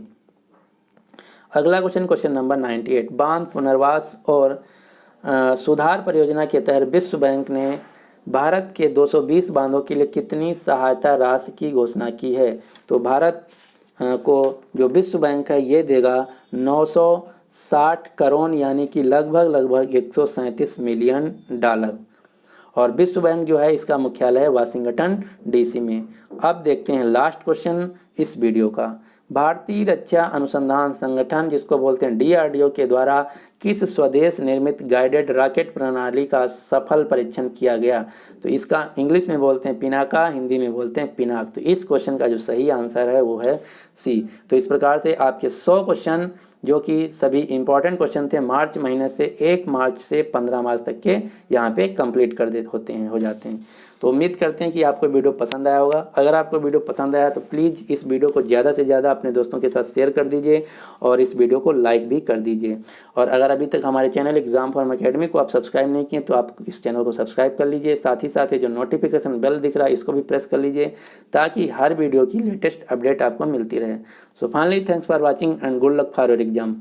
अगला क्वेश्चन नंबर 98, बांध पुनर्वास और सुधार परियोजना के तहत विश्व बैंक ने भारत के 220 बांधों के लिए कितनी सहायता राशि की घोषणा की है? तो भारत को जो विश्व बैंक है ये देगा 960 करोड़ यानी कि लगभग 137 मिलियन डॉलर और विश्व बैंक जो है इसका मुख्यालय है वाशिंगटन DC में। अब देखते हैं लास्ट क्वेश्चन इस वीडियो का, भारतीय रक्षा अनुसंधान संगठन जिसको बोलते हैं DRDO के द्वारा किस स्वदेश निर्मित गाइडेड रॉकेट प्रणाली का सफल परीक्षण किया गया? तो इसका इंग्लिश में बोलते हैं पिनाका, हिंदी में बोलते हैं पिनाक। तो इस क्वेश्चन का जो सही आंसर है वो है C। तो इस प्रकार से आपके 100 क्वेश्चन जो कि सभी इंपॉर्टेंट क्वेश्चन थे मार्च महीने से 1 मार्च से 15 मार्च तक के यहाँ पे कंप्लीट हो जाते हैं। तो उम्मीद करते हैं कि आपको वीडियो पसंद आया होगा। अगर आपको वीडियो पसंद आया तो प्लीज़ इस वीडियो को ज़्यादा से ज़्यादा अपने दोस्तों के साथ शेयर कर दीजिए और इस वीडियो को लाइक भी कर दीजिए। और अगर अभी तक हमारे चैनल एग्जाम फॉर्म अकेडमी को आप सब्सक्राइब नहीं किए तो आप इस चैनल को सब्सक्राइब कर लीजिए। साथ ही जो नोटिफिकेशन बेल दिख रहा है इसको भी प्रेस कर लीजिए ताकि हर वीडियो की लेटेस्ट अपडेट आपको मिलती रहे। So finally thanks for watching and good luck for your exam.